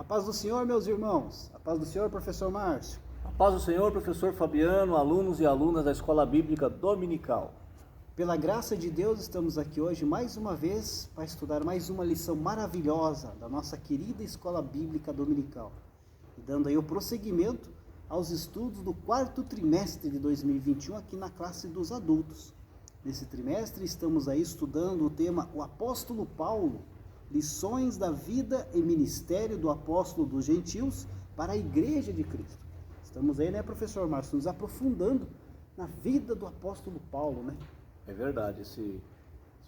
paz do Senhor, meus irmãos. A paz do Senhor, professor Márcio. A paz do Senhor, professor Fabiano, alunos e alunas da Escola Bíblica Dominical. Pela graça de Deus, estamos aqui hoje mais uma vez para estudar mais uma lição maravilhosa da nossa querida Escola Bíblica Dominical. E dando aí o prosseguimento aos estudos do quarto trimestre de 2021 aqui na classe dos adultos. Nesse trimestre estamos aí estudando o tema O Apóstolo Paulo, lições da vida e ministério do apóstolo dos gentios para a Igreja de Cristo. Estamos aí, né, professor Márcio, nos aprofundando na vida do apóstolo Paulo, né? É verdade, esse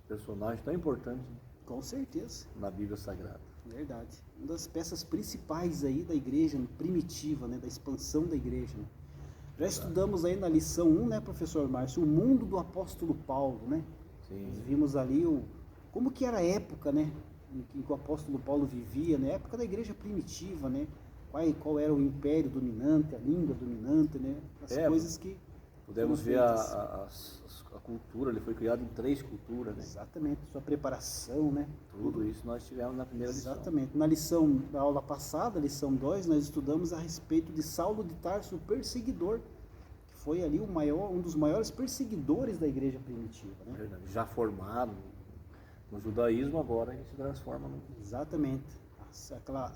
personagem tão importante Com certeza. na Bíblia Sagrada. Verdade. Uma das peças principais aí da igreja primitiva, né, da expansão da igreja. Né? Já estudamos aí na lição 1, né, professor Márcio, o mundo do apóstolo Paulo, né? Sim. Nós vimos ali como que era a época, né, em que o apóstolo Paulo vivia, né? A época da igreja primitiva, né? Qual era o império dominante, a língua dominante, né? As coisas que Podemos ver a cultura, ele foi criado em 3 culturas, né? Exatamente, sua preparação, né? Tudo isso nós tivemos na primeira lição. Exatamente. Na lição da aula passada, lição 2, nós estudamos a respeito de Saulo de Tarso, o perseguidor, que foi ali um dos maiores perseguidores da igreja primitiva, né? Verdade. Já formado no judaísmo, agora ele se transforma no... Exatamente.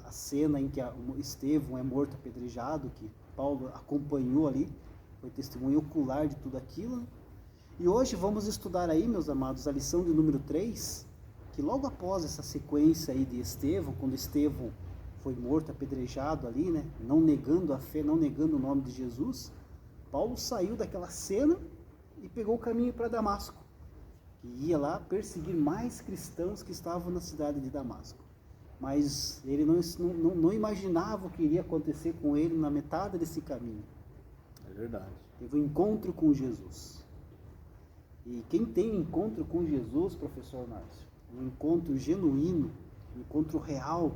A cena em que Estevão é morto apedrejado, que Paulo acompanhou ali, foi testemunho ocular de tudo aquilo, né? E hoje vamos estudar aí, meus amados, a lição de número 3, que logo após essa sequência aí de Estevão, quando Estevão foi morto, apedrejado ali, né, não negando a fé, não negando o nome de Jesus, Paulo saiu daquela cena e pegou o caminho para Damasco, que ia lá perseguir mais cristãos que estavam na cidade de Damasco. Mas ele não imaginava o que iria acontecer com ele na metade desse caminho. É verdade. Teve um encontro com Jesus. E quem tem um encontro com Jesus, professor Márcio, um encontro genuíno, um encontro real,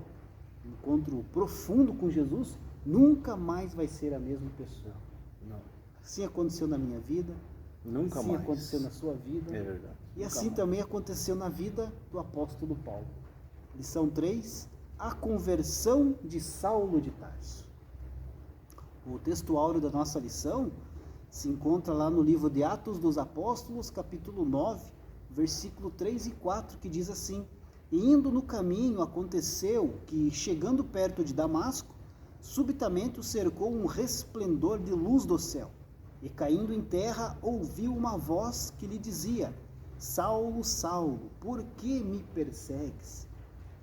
um encontro profundo com Jesus, nunca mais vai ser a mesma pessoa. Não. Assim aconteceu na minha vida, Nunca assim mais. aconteceu na sua vida. É verdade. E assim também aconteceu na vida do apóstolo Paulo. Lição 3, a conversão de Saulo de Tarso. O texto áureo da nossa lição se encontra lá no livro de Atos dos Apóstolos, capítulo 9, versículo 3 e 4, que diz assim: E indo no caminho, aconteceu que, chegando perto de Damasco, subitamente o cercou um resplendor de luz do céu, e caindo em terra, ouviu uma voz que lhe dizia: Saulo, Saulo, por que me persegues?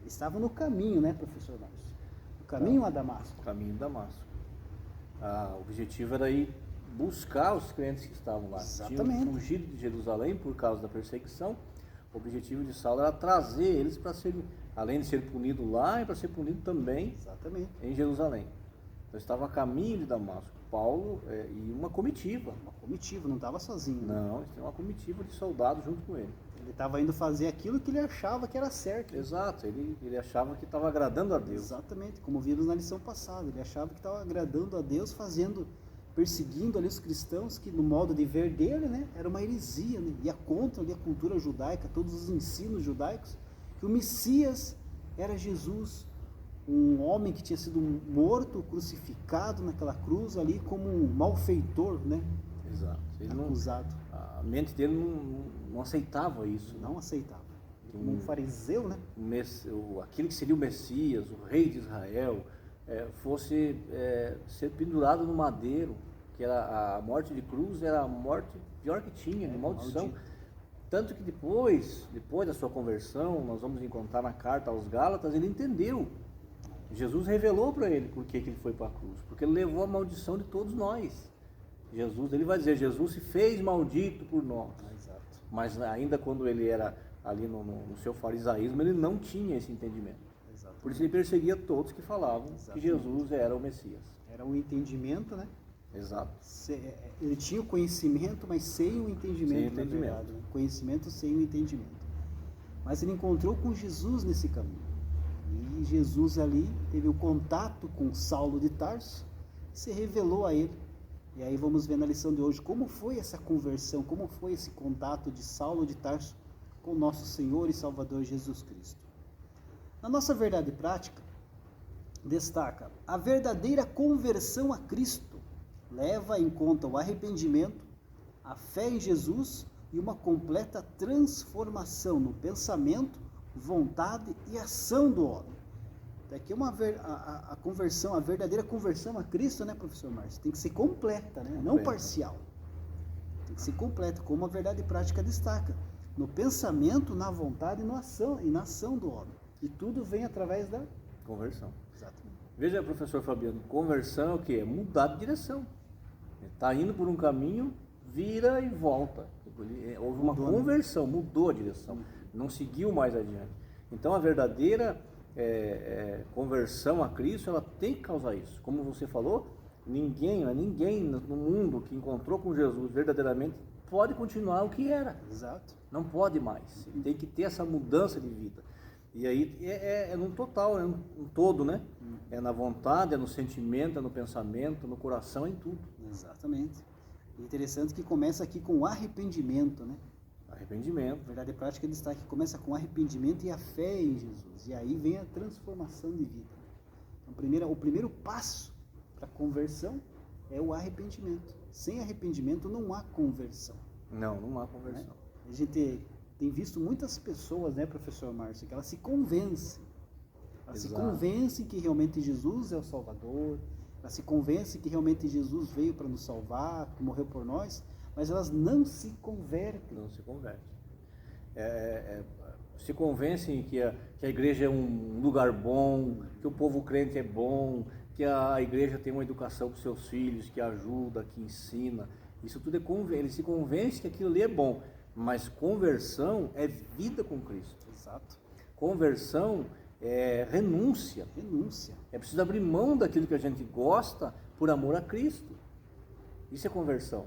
Eles estavam no caminho, né, professor Márcio? O caminho a Damasco. Caminho de Damasco. O objetivo era ir buscar os crentes que estavam lá. Exatamente. Tinham fugido de Jerusalém por causa da perseguição. O objetivo de Saulo era trazer eles para serem, além de ser punido lá, para ser punido também Exatamente. em Jerusalém. Então estava a caminho de Damasco. Paulo e uma comitiva. Uma comitiva, não estava sozinho. Né? Não, eles tinham uma comitiva de soldados junto com ele. Ele estava indo fazer aquilo que ele achava que era certo. Né? Exato, ele achava que estava agradando a Deus. Exatamente, como vimos na lição passada. Ele achava que estava agradando a Deus, perseguindo ali os cristãos, que no modo de ver dele, né, era uma heresia, né? Ia contra ali a cultura judaica, todos os ensinos judaicos, que o Messias era Jesus, um homem que tinha sido morto, crucificado naquela cruz ali como um malfeitor, né? Exato. Ele acusado. A mente dele não aceitava isso. Não aceitava. Como um fariseu, né? Aquele que seria o Messias, o rei de Israel, fosse ser pendurado no madeiro, que era a morte de cruz, era a morte pior que tinha, de maldição. Maldito. Tanto que depois da sua conversão, nós vamos encontrar na carta aos Gálatas, ele entendeu. Jesus revelou para ele por que ele foi para a cruz, porque ele levou a maldição de todos nós. Ele vai dizer, Jesus se fez maldito por nós. Exato. Mas ainda quando ele era ali no seu farisaísmo, ele não tinha esse entendimento. Exatamente. Por isso ele perseguia todos que falavam que Jesus era o Messias. Era um entendimento, né? Exato. Ele tinha o conhecimento, mas sem o entendimento. Sem entendimento. Verdade, né? Conhecimento sem o entendimento. Mas ele encontrou com Jesus nesse caminho. E Jesus ali teve o contato com Saulo de Tarso, se revelou a ele. E aí vamos ver na lição de hoje como foi essa conversão, como foi esse contato de Saulo de Tarso com nosso Senhor e Salvador Jesus Cristo. Na nossa verdade prática, destaca: a verdadeira conversão a Cristo leva em conta o arrependimento, a fé em Jesus e uma completa transformação no pensamento, vontade e ação do homem. Daqui a conversão, a verdadeira conversão a Cristo, né, professor Márcio? Tem que ser completa, né? Não parcial. Tem que ser completa, como a verdade prática destaca. No pensamento, na vontade e na ação do homem. E tudo vem através da conversão. Exatamente. Veja, professor Fabiano, conversão é o quê? É mudar de direção. Está indo por um caminho, vira e volta. Houve uma conversão, mudou a direção, não seguiu mais adiante. Então a verdadeira conversão a Cristo, ela tem que causar isso. Como você falou, ninguém no mundo que encontrou com Jesus verdadeiramente pode continuar o que era. Exato. Não pode mais. Tem que ter essa mudança de vida. E aí é num total, é num todo, né? É na vontade, é no sentimento, é no pensamento, no coração, em tudo. Exatamente. Interessante que começa aqui com o arrependimento, né? Arrependimento. A verdade prática destaca que começa com arrependimento e a fé em Jesus. E aí vem a transformação de vida. Então, o primeiro passo para a conversão é o arrependimento. Sem arrependimento não há conversão. Não há conversão. Né? A gente tem visto muitas pessoas, né, professor Márcio, que elas se convencem. Elas se convencem que realmente Jesus é o Salvador. Elas se convencem que realmente Jesus veio para nos salvar, que morreu por nós, mas elas não se convertem. Não se convertem. Se convencem que a igreja é um lugar bom, que o povo crente é bom, que a igreja tem uma educação para os seus filhos, que ajuda, que ensina. Isso tudo eles se convencem que aquilo ali é bom, mas conversão é vida com Cristo. Exato. Conversão é renúncia. É preciso abrir mão daquilo que a gente gosta por amor a Cristo. Isso é conversão.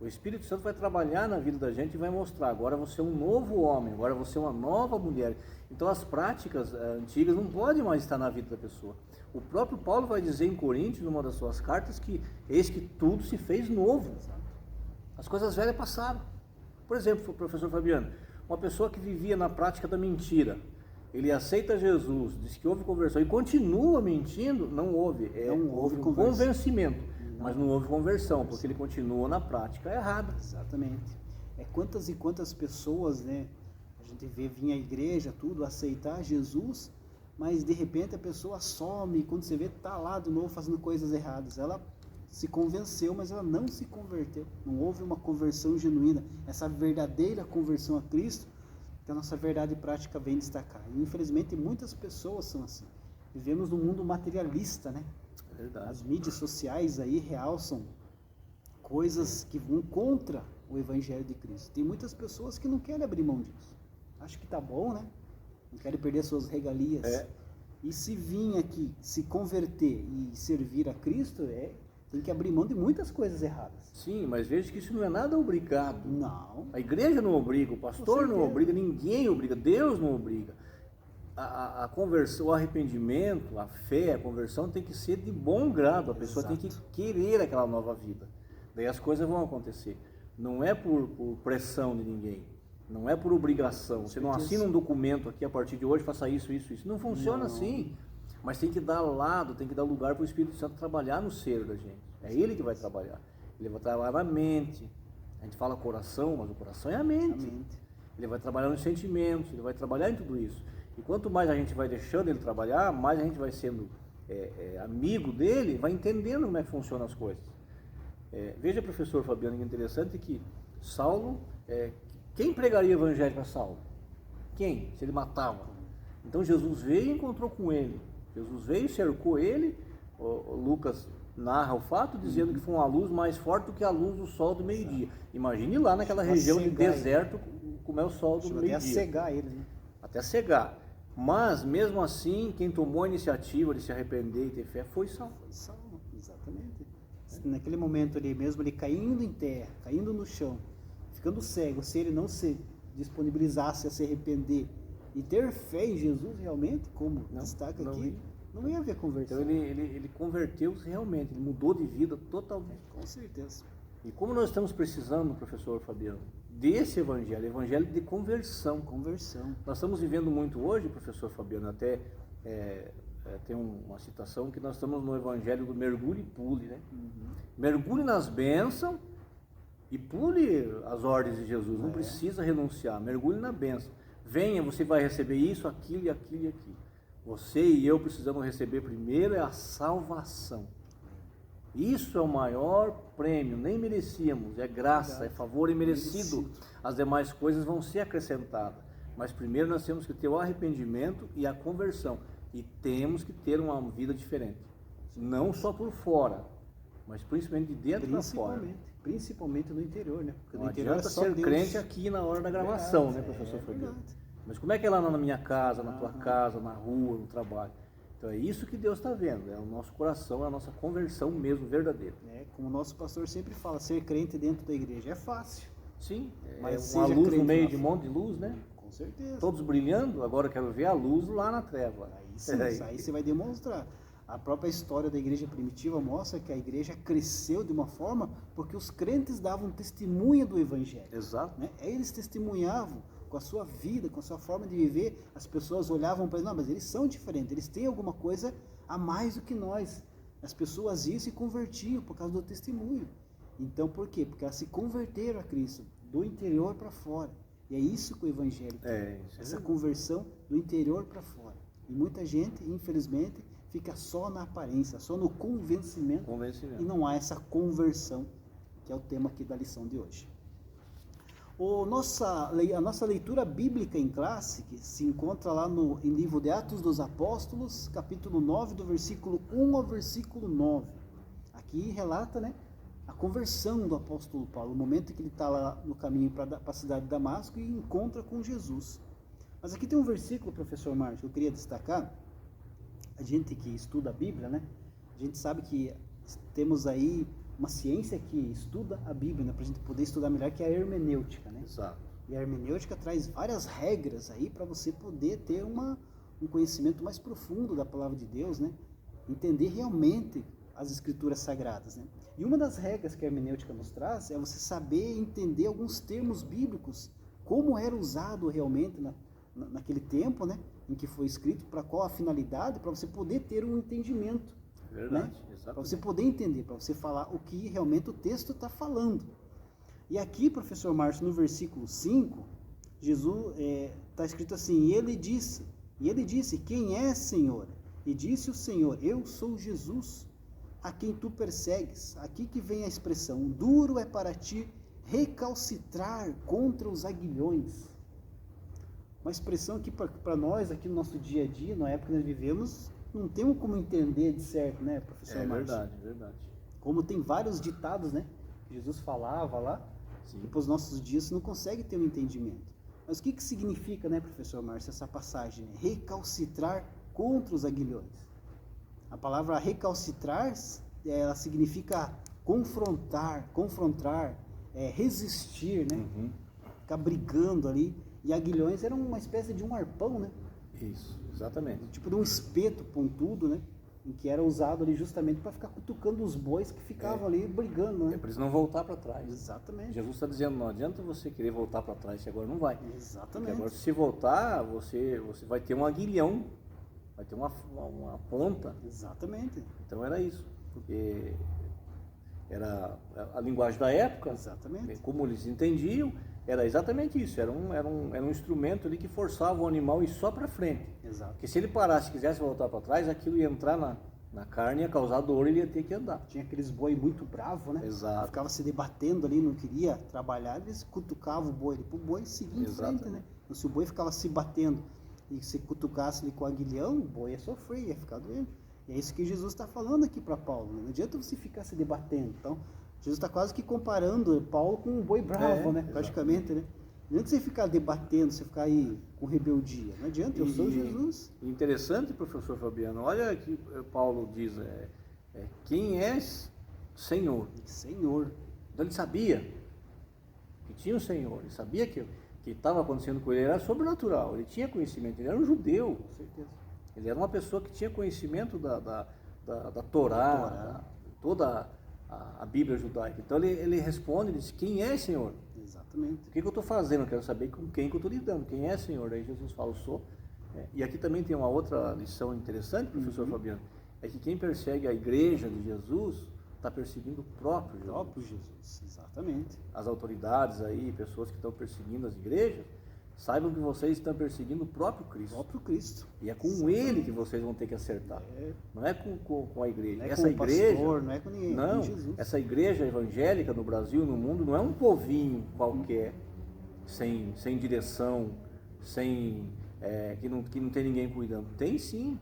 O Espírito Santo vai trabalhar na vida da gente e vai mostrar: agora você é um novo homem, agora você é uma nova mulher. Então as práticas antigas não podem mais estar na vida da pessoa. O próprio Paulo vai dizer em Coríntios, numa das suas cartas, que eis que tudo se fez novo. As coisas velhas passaram. Por exemplo, professor Fabiano, uma pessoa que vivia na prática da mentira, ele aceita Jesus, diz que houve conversão e continua mentindo, não houve. Houve um convencimento, mas não houve conversão, porque ele continua na prática errada. Exatamente. Quantas e quantas pessoas, né, a gente vê vir à igreja, tudo, aceitar Jesus, mas de repente a pessoa some, e quando você vê, está lá de novo fazendo coisas erradas. Ela se convenceu, mas ela não se converteu. Não houve uma conversão genuína, essa verdadeira conversão a Cristo, que a nossa verdade prática vem destacar. E infelizmente muitas pessoas são assim. Vivemos num mundo materialista, né? Verdade. As mídias sociais aí realçam coisas que vão contra o Evangelho de Cristo. Tem muitas pessoas que não querem abrir mão disso. Acho que tá bom, né? Não querem perder suas regalias. E se vir aqui, se converter e servir a Cristo, tem que abrir mão de muitas coisas erradas. Sim, mas veja que isso não é nada obrigado. Não. A igreja não obriga, o pastor não obriga, ninguém obriga, Deus não obriga. A conversão, o arrependimento, a fé, a conversão tem que ser de bom grado. A pessoa tem que querer aquela nova vida. Daí as coisas vão acontecer. Não é por pressão de ninguém. Não é por obrigação. Você não assina um documento aqui, a partir de hoje faça isso. Não funciona assim. Mas tem que dar lado, tem que dar lugar para o Espírito Santo trabalhar no ser da gente. É Ele que vai trabalhar. Ele vai trabalhar na mente. A gente fala coração, mas o coração é a mente. Ele vai trabalhar nos sentimentos, ele vai trabalhar em tudo isso. E quanto mais a gente vai deixando ele trabalhar, mais a gente vai sendo amigo dele, vai entendendo como é que funcionam as coisas. Veja, professor Fabiano, que interessante que Saulo, quem pregaria o evangelho para Saulo? Quem? Se ele matava. Então Jesus veio e encontrou com ele. Jesus veio, cercou ele. O Lucas narra o fato dizendo que foi uma luz mais forte do que a luz do sol do meio-dia. Imagine lá naquela região de deserto como é o sol do meio-dia. Até cegar ele, né? Até cegar. Mas, mesmo assim, quem tomou a iniciativa de se arrepender e ter fé foi Saulo. Exatamente. Naquele momento ali mesmo, ele caindo em terra, caindo no chão, ficando cego, se ele não se disponibilizasse a se arrepender e ter fé em Jesus realmente, como destaca aqui, não ia haver conversão. Então ele converteu-se realmente, ele mudou de vida totalmente. Com certeza. E como nós estamos precisando, professor Fabiano, desse evangelho de conversão. Conversão. Nós estamos vivendo muito hoje, professor Fabiano, até tem uma citação que nós estamos no evangelho do mergulho e pule, né? Mergulhe nas bênçãos e pule as ordens de Jesus, não precisa renunciar, mergulhe na bênção. Venha, você vai receber isso, aquilo e aquilo e aquilo. Você e eu precisamos receber primeiro é a salvação. Isso é o maior prêmio, nem merecíamos, é graça, é favor imerecido. As demais coisas vão ser acrescentadas. Mas primeiro nós temos que ter o arrependimento e a conversão. E temos que ter uma vida diferente. Não só por fora, mas principalmente de dentro para fora. Principalmente no interior, né? Porque não adianta ser crente aqui na hora da gravação, né, professor Fabiano? Mas como é que é lá na minha casa, na tua casa, na rua, no trabalho? Então é isso que Deus está vendo, é o nosso coração, é a nossa conversão mesmo verdadeira. Como o nosso pastor sempre fala, ser crente dentro da igreja é fácil. Sim, mas uma luz no meio de um monte de luz, né? Com certeza. Todos brilhando, agora eu quero ver a luz lá na treva. Aí sim, aí você vai demonstrar. A própria história da igreja primitiva mostra que a igreja cresceu de uma forma porque os crentes davam testemunha do evangelho. Exato. Né? Eles testemunhavam com a sua vida, com a sua forma de viver. As pessoas olhavam para eles, não, mas eles são diferentes, eles têm alguma coisa a mais do que nós. As pessoas iam e se convertiam por causa do testemunho. Então, por quê? Porque elas se converteram a Cristo, do interior para fora. E é isso que o evangelho tem, essa conversão do interior para fora. E muita gente, infelizmente, fica só na aparência, só no convencimento. E não há essa conversão, que é o tema aqui da lição de hoje. A nossa leitura bíblica em classe, que se encontra lá em livro de Atos dos Apóstolos, capítulo 9, do versículo 1 ao versículo 9. Aqui relata, né, a conversão do apóstolo Paulo, o momento que ele está lá no caminho para a cidade de Damasco e encontra com Jesus. Mas aqui tem um versículo, professor Márcio, que eu queria destacar. A gente que estuda a Bíblia, né, a gente sabe que temos aí uma ciência que estuda a Bíblia, né, para a gente poder estudar melhor, que é a hermenêutica, né? Exato. E a hermenêutica traz várias regras aí para você poder ter um conhecimento mais profundo da palavra de Deus, né? Entender realmente as escrituras sagradas, né? E uma das regras que a hermenêutica nos traz é você saber entender alguns termos bíblicos, como era usado realmente naquele tempo, né, em que foi escrito, para qual a finalidade, para você poder ter um entendimento. Verdade, né? Para você poder entender, para você falar o que realmente o texto está falando. E aqui, professor Márcio, no versículo 5, Jesus está escrito assim, e ele disse, quem é, Senhor? E disse o Senhor, eu sou Jesus, a quem tu persegues. Aqui que vem a expressão, duro é para ti recalcitrar contra os aguilhões. Uma expressão que para nós, aqui no nosso dia a dia, na época que nós vivemos, não temos como entender de certo, né, professor Márcio? Verdade, verdade. Como tem vários ditados, né, que Jesus falava lá, e para os nossos dias você não consegue ter um entendimento. Mas o que significa, né, professor Márcio, essa passagem? Né? Recalcitrar contra os aguilhões. A palavra recalcitrar, ela significa confrontar, resistir, né? Ficar brigando ali. E aguilhões eram uma espécie de um arpão, né? Isso, exatamente. Tipo de um espeto pontudo, né? Em que era usado ali justamente para ficar cutucando os bois que ficavam ali brigando, né? É para eles não voltar para trás. Exatamente. Jesus está dizendo, não adianta você querer voltar para trás, que agora não vai. Exatamente. Porque agora se voltar, você vai ter um aguilhão, vai ter uma ponta. Exatamente. Então era isso, porque era a linguagem da época. Exatamente. Como eles entendiam, era exatamente isso, era um instrumento ali que forçava o animal a ir só para frente. Exato. Porque se ele parasse e quisesse voltar para trás, aquilo ia entrar na carne, ia causar dor e ele ia ter que andar. Tinha aqueles boi muito bravos, né? Exato. Ficava se debatendo ali, não queria trabalhar, eles cutucavam o boi ali para o boi seguir em frente, né? Então, se o boi ficava se batendo e se cutucasse ali com o aguilhão, o boi ia sofrer, ia ficar doendo. E é isso que Jesus está falando aqui para Paulo, né? Não adianta você ficar se debatendo. Então, Jesus está quase que comparando Paulo com um boi bravo, né? Praticamente, né? Não adianta você ficar debatendo, você ficar aí com rebeldia. Não adianta, eu sou Jesus. Interessante, professor Fabiano, olha que Paulo diz, quem és Senhor? Senhor. Então ele sabia que tinha o Senhor, ele sabia que estava acontecendo com ele, era sobrenatural, ele tinha conhecimento, ele era um judeu. Com certeza. Ele era uma pessoa que tinha conhecimento da Torá, toda a Bíblia judaica. Então ele responde, ele diz, quem é, Senhor? Exatamente. O que eu estou fazendo? Eu quero saber com quem que eu estou lidando. Quem é, Senhor? Daí Jesus fala, eu sou E aqui também tem uma outra lição interessante, professor Fabiano, é que quem persegue a igreja de Jesus está perseguindo o próprio Jesus. O próprio Jesus, exatamente. As autoridades aí, pessoas que estão perseguindo as igrejas, saibam que vocês estão perseguindo o próprio Cristo. O próprio Cristo. E é com ele que vocês vão ter que acertar. Não é com a igreja. Não é Essa com o igreja, pastor, não é com ninguém, não, com Jesus. essa igreja evangélica no Brasil e no mundo não é um povinho qualquer, sem direção, que não tem ninguém cuidando. Tem sim.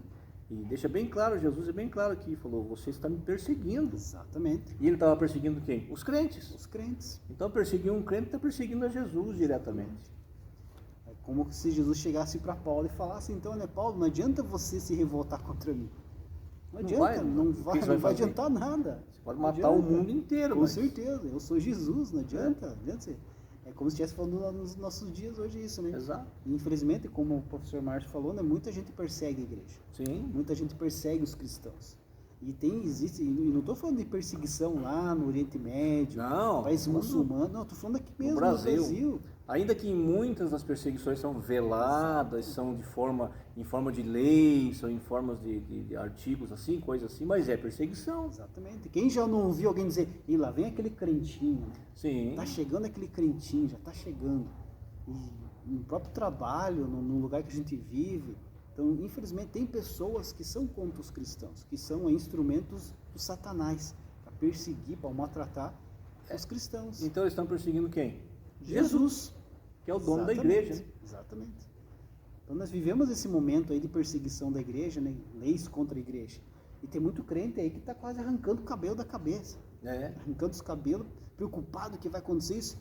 E deixa bem claro, Jesus é bem claro aqui, falou, você está me perseguindo. Exatamente. E ele estava perseguindo quem? Os crentes. Os crentes. Então perseguir um crente está perseguindo a Jesus diretamente. É como se Jesus chegasse para Paulo e falasse, então, né, Paulo, não adianta você se revoltar contra mim. Não adianta, não vai adiantar nada. Você pode matar o mundo inteiro. Com certeza, eu sou Jesus, não adianta. É como se estivesse falando nos nossos dias hoje isso, né? Exato. E, infelizmente, como o professor Márcio falou, né, muita gente persegue a igreja. Sim. Muita gente persegue os cristãos. E não estou falando de perseguição lá no Oriente Médio, não, país muçulmano, não, estou falando aqui mesmo no no Brasil. Ainda que muitas das perseguições são veladas, são em forma de lei, são em formas de artigos assim, coisas assim, mas é perseguição. Exatamente. Quem já não ouviu alguém dizer, e lá vem aquele crentinho, né? Sim. Tá chegando aquele crentinho, já tá chegando. E no próprio trabalho, no lugar que a gente vive. Então, infelizmente, tem pessoas que são contra os cristãos, que são instrumentos do Satanás, para perseguir, para maltratar os cristãos. Então eles estão perseguindo quem? Jesus. Que é o dono da igreja. Né? Exatamente. Então nós vivemos esse momento aí de perseguição da igreja, né? Leis contra a igreja. E tem muito crente aí que está quase arrancando o cabelo da cabeça. Arrancando os cabelos, preocupado que vai acontecer isso.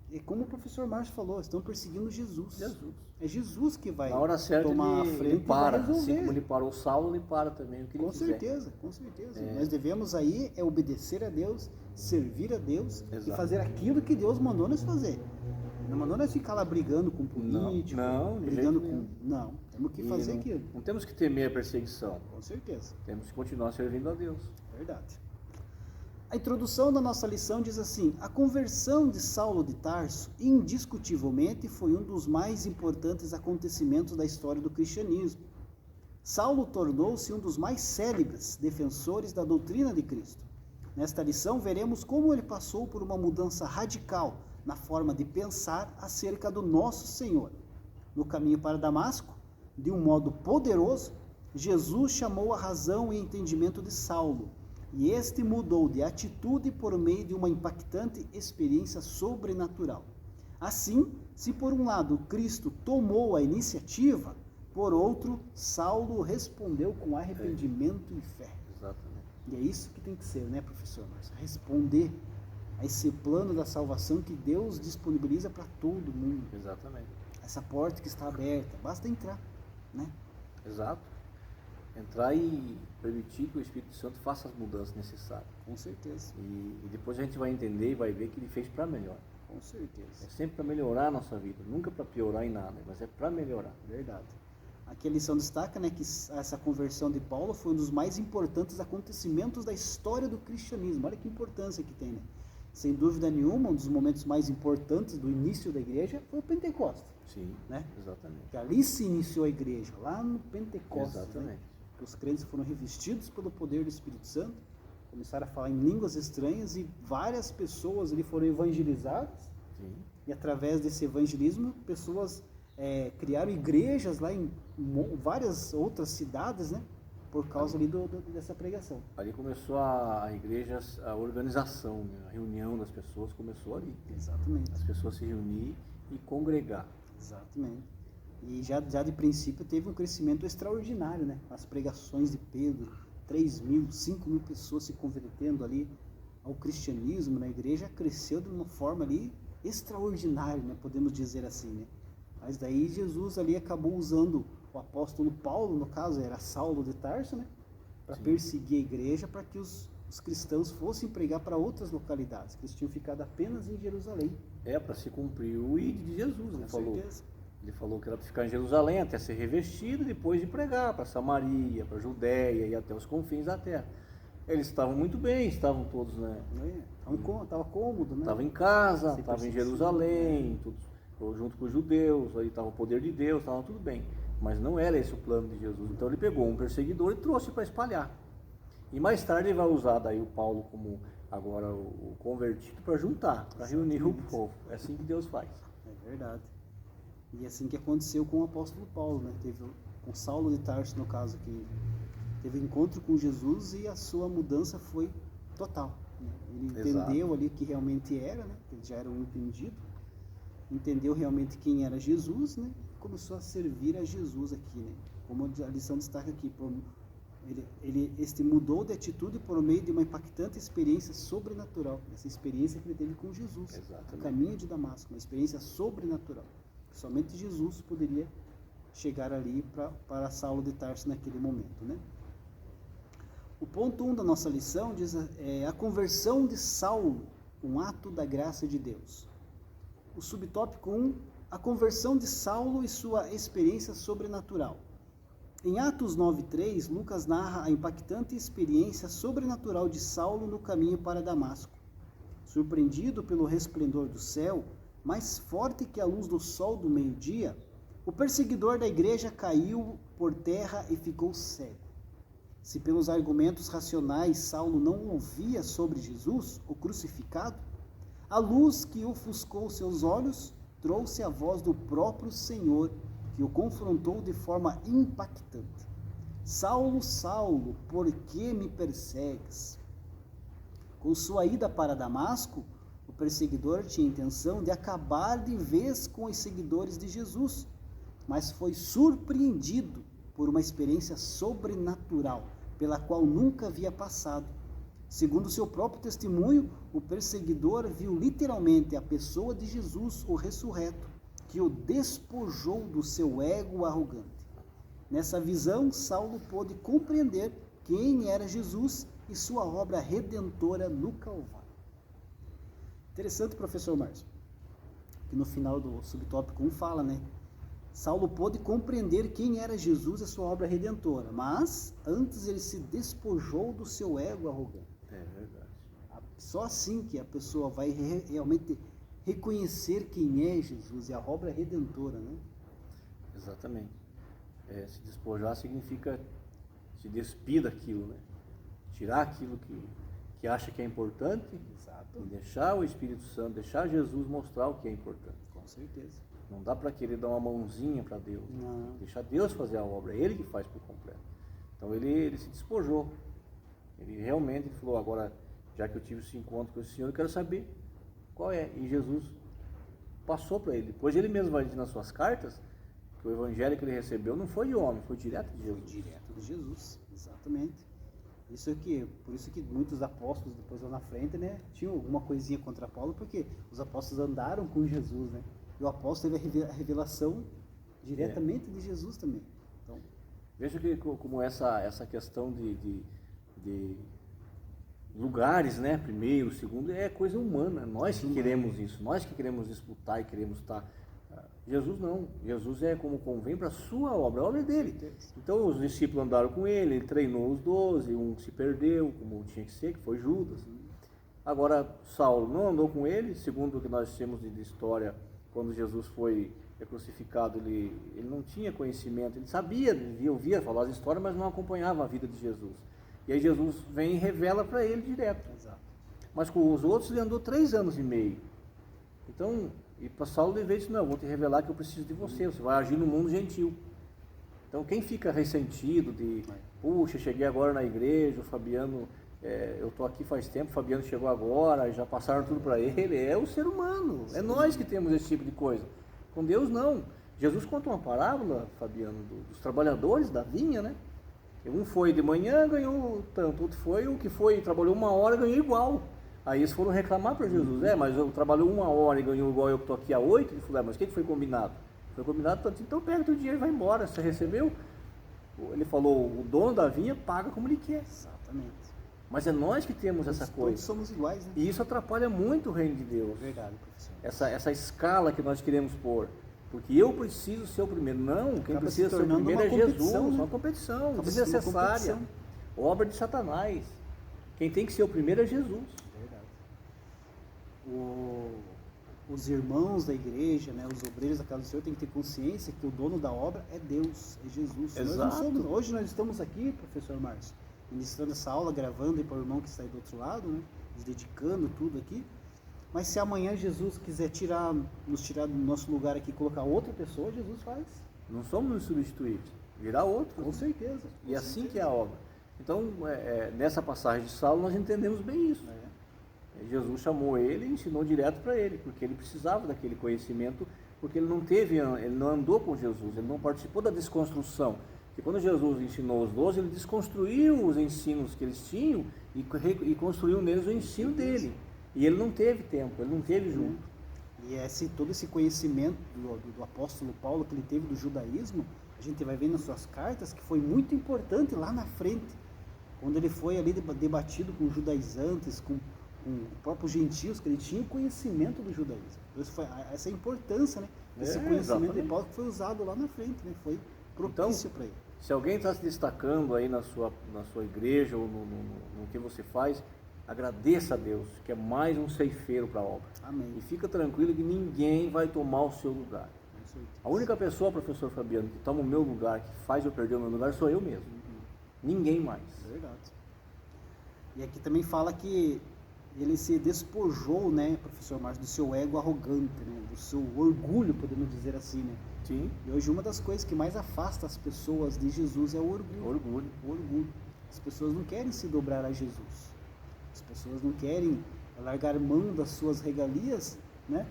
E como o professor Márcio falou, estão perseguindo Jesus. É Jesus que vai na hora certa tomar a frente ele para. E vai resolver. Assim como ele parou Saulo, ele para também o que ele quiser. Com certeza. Nós devemos aí obedecer a Deus, servir a Deus. Exato. E fazer aquilo que Deus mandou nós fazer. Não mandou nós ficar lá brigando com político, brigando com... Não, temos que fazer aquilo. Não temos que temer a perseguição. Com certeza. Temos que continuar servindo a Deus. Verdade. A introdução da nossa lição diz assim: a conversão de Saulo de Tarso, indiscutivelmente, foi um dos mais importantes acontecimentos da história do cristianismo. Saulo tornou-se um dos mais célebres defensores da doutrina de Cristo. Nesta lição, veremos como ele passou por uma mudança radical na forma de pensar acerca do nosso Senhor. No caminho para Damasco, de um modo poderoso, Jesus chamou a razão e entendimento de Saulo, e este mudou de atitude por meio de uma impactante experiência sobrenatural. Assim, se por um lado Cristo tomou a iniciativa, por outro, Saulo respondeu com arrependimento e fé. Exatamente. E é isso que tem que ser, né, professor? Responder a esse plano da salvação que Deus disponibiliza para todo mundo. Exatamente. Essa porta que está aberta, basta entrar, né? Exato. Entrar e permitir que o Espírito Santo faça as mudanças necessárias. Com certeza. E depois a gente vai entender e vai ver que ele fez para melhor. Com certeza. É sempre para melhorar a nossa vida, nunca para piorar em nada, mas é para melhorar. Verdade. Aqui a lição destaca, né, que essa conversão de Paulo foi um dos mais importantes acontecimentos da história do cristianismo. Olha que importância que tem, né? Sem dúvida nenhuma, um dos momentos mais importantes do início da igreja foi o Pentecostes. Sim, né? Exatamente. Que ali se iniciou a igreja, lá no Pentecostes. Exatamente. Né? Os crentes foram revestidos pelo poder do Espírito Santo, começaram a falar em línguas estranhas e várias pessoas ali foram evangelizadas. Sim. E através desse evangelismo, pessoas criaram igrejas lá em várias outras cidades, né? Por causa ali dessa pregação. Ali começou a igreja, a organização, né? A reunião das pessoas começou ali. Exatamente. As pessoas se reunir e congregar. Exatamente. E já de princípio teve um crescimento extraordinário, né? As pregações de Pedro, 3.000, 5.000 pessoas se convertendo ali ao cristianismo na igreja, cresceu de uma forma ali extraordinária, né? Podemos dizer assim, né? Mas daí Jesus ali acabou usando o apóstolo Paulo, no caso era Saulo de Tarso, né? Para perseguir a igreja, para que os cristãos fossem pregar para outras localidades, que eles tinham ficado apenas em Jerusalém. Para se cumprir o ID de Jesus, né? Com certeza. Ele falou que era para ficar em Jerusalém até ser revestido e depois de pregar para Samaria, para Judéia e até os confins da terra. Eles estavam muito bem, estavam todos, né? Estava cômodo, né? Estava em casa, estava em Jerusalém, tudo, junto com os judeus, aí estava o poder de Deus, estava tudo bem. mas não era esse o plano de Jesus. Então ele pegou um perseguidor e trouxe para espalhar. E mais tarde ele vai usar daí o Paulo como agora o convertido para juntar, para reunir o povo. É assim que Deus faz. É verdade. E assim que aconteceu com o apóstolo Paulo, né? Teve com Saulo de Tarso, no caso, que teve encontro com Jesus e a sua mudança foi total, né? Ele entendeu ali que realmente era, né? Ele já era um entendido, entendeu realmente quem era Jesus, né? Começou a servir a Jesus aqui, né? Como a lição destaca aqui, ele mudou de atitude por meio de uma impactante experiência sobrenatural, essa experiência que ele teve com Jesus, Exatamente. no caminho de Damasco, uma experiência sobrenatural. Somente Jesus poderia chegar ali para Saulo de Tarso naquele momento, né? O ponto 1 da nossa lição diz a conversão de Saulo, um ato da graça de Deus. O subtópico 1, a conversão de Saulo e sua experiência sobrenatural. Em Atos 9:3, Lucas narra a impactante experiência sobrenatural de Saulo no caminho para Damasco. Surpreendido pelo resplendor do céu, mais forte que a luz do sol do meio-dia, o perseguidor da igreja caiu por terra e ficou cego. Se pelos argumentos racionais Saulo não ouvia sobre Jesus, o crucificado, a luz que ofuscou seus olhos trouxe a voz do próprio Senhor, que o confrontou de forma impactante. Saulo, Saulo, por que me persegues? Com sua ida para Damasco, o perseguidor tinha intenção de acabar de vez com os seguidores de Jesus, mas foi surpreendido por uma experiência sobrenatural, pela qual nunca havia passado. Segundo seu próprio testemunho, o perseguidor viu literalmente a pessoa de Jesus, o ressurreto, que o despojou do seu ego arrogante. Nessa visão, Saulo pôde compreender quem era Jesus e sua obra redentora no Calvário. Interessante, professor Márcio, que no final do subtópico 1 fala, né? Saulo pôde compreender quem era Jesus e sua obra redentora, mas antes ele se despojou do seu ego arrogante. É verdade. Só assim que a pessoa vai realmente reconhecer quem é Jesus e a obra redentora, né? Exatamente. Se despojar significa se despir daquilo, né? Tirar aquilo que acha que é importante. Exato. E deixar o Espírito Santo, deixar Jesus mostrar o que é importante. Com certeza. Não dá para querer dar uma mãozinha para Deus. Não. Deixar Deus fazer a obra, é Ele que faz por completo. Então ele se despojou. Ele realmente falou, agora, já que eu tive esse encontro com esse Senhor, eu quero saber qual é. E Jesus passou para ele. Depois ele mesmo vai dizer nas suas cartas que o evangelho que ele recebeu não foi de homem, foi direto de Jesus. Foi direto de Jesus, exatamente. Por isso que muitos apóstolos depois lá na frente, né, tinham alguma coisinha contra Paulo, porque os apóstolos andaram com Jesus, né? E o apóstolo teve a revelação diretamente de Jesus também. Então, veja que como essa questão de lugares, né? Primeiro, segundo, é coisa humana. Nós que queremos isso, nós que queremos disputar e queremos estar. Jesus não. Jesus é como convém para a sua obra, a obra é dele. Então os discípulos andaram com ele, ele treinou os 12, um se perdeu, como tinha que ser, que foi Judas. Agora, Saulo não andou com ele, segundo o que nós temos de história, quando Jesus foi crucificado, ele não tinha conhecimento, ele sabia, ouvia falar as histórias, mas não acompanhava a vida de Jesus. E aí Jesus vem e revela para ele direto. exato. Mas com os outros ele andou 3 anos e meio. Então, e para Saulo ele veio e disse, não, eu vou te revelar que eu preciso de você vai agir no mundo gentil. Então quem fica ressentido de, puxa, cheguei agora na igreja, o Fabiano, eu estou aqui faz tempo, o Fabiano chegou agora, já passaram tudo para ele, é o ser humano, é nós que temos esse tipo de coisa. Com Deus não. Jesus conta uma parábola, Fabiano, dos trabalhadores da vinha, né? Um foi de manhã, ganhou tanto, outro foi, o que foi, trabalhou 1 hora, ganhou igual. Aí eles foram reclamar para Jesus, mas eu trabalhei 1 hora e ganhou igual eu que estou aqui há 8, ele falou, mas o que foi combinado? Foi combinado tanto, então pega teu dinheiro e vai embora, você recebeu? Ele falou, o dono da vinha paga como ele quer. Exatamente. Mas é nós que temos essa coisa. Todos somos iguais, né? E isso atrapalha muito o reino de Deus. Verdade, professor. Essa escala que nós queremos pôr. Porque eu preciso ser o primeiro. Não, quem Acaba precisa se ser o tornando primeiro é uma Jesus. competição, né? Uma competição Acaba se desnecessária. tornando uma competição. Obra de Satanás. Quem tem que ser o primeiro é Jesus. Verdade. os irmãos da igreja, né, os obreiros da casa do Senhor, têm que ter consciência que o dono da obra é Deus, é Jesus. Exato. Hoje nós estamos aqui, professor Márcio, ministrando essa aula, gravando para o irmão que está aí do outro lado, né, nos dedicando tudo aqui. Mas se amanhã Jesus quiser nos tirar do nosso lugar aqui e colocar outra pessoa, Jesus faz. Não somos nos substituídos, virá outro. Com certeza. E assim que é a obra. Então, nessa passagem de Saulo, nós entendemos bem isso. Jesus chamou ele e ensinou direto para ele, porque ele precisava daquele conhecimento, porque ele não andou com Jesus, ele não participou da desconstrução. Porque quando Jesus ensinou os 12, ele desconstruiu os ensinos que eles tinham e construiu neles o ensino dele. E ele não teve tempo, ele não teve junto. E todo esse conhecimento do apóstolo Paulo que ele teve do judaísmo, a gente vai ver nas suas cartas que foi muito importante lá na frente, quando ele foi ali debatido com judaizantes, com próprios gentios, que ele tinha o conhecimento do judaísmo. Essa é a importância, né? Esse conhecimento de Paulo que foi usado lá na frente, né? Foi propício para ele. Se alguém está se destacando aí na sua igreja ou no que você faz, agradeça a Deus, que é mais um ceifeiro para a obra. Amém. E fica tranquilo que ninguém vai tomar o seu lugar. A única pessoa, professor Fabiano, que toma o meu lugar, que faz eu perder o meu lugar, sou eu mesmo. Ninguém mais. Verdade. E aqui também fala que ele se despojou, né, professor Márcio, do seu ego arrogante, né, do seu orgulho, podemos dizer assim, né? Sim. E hoje uma das coisas que mais afasta as pessoas de Jesus é o orgulho. O orgulho. As pessoas não querem se dobrar a Jesus. As pessoas não querem largar mão das suas regalias, né,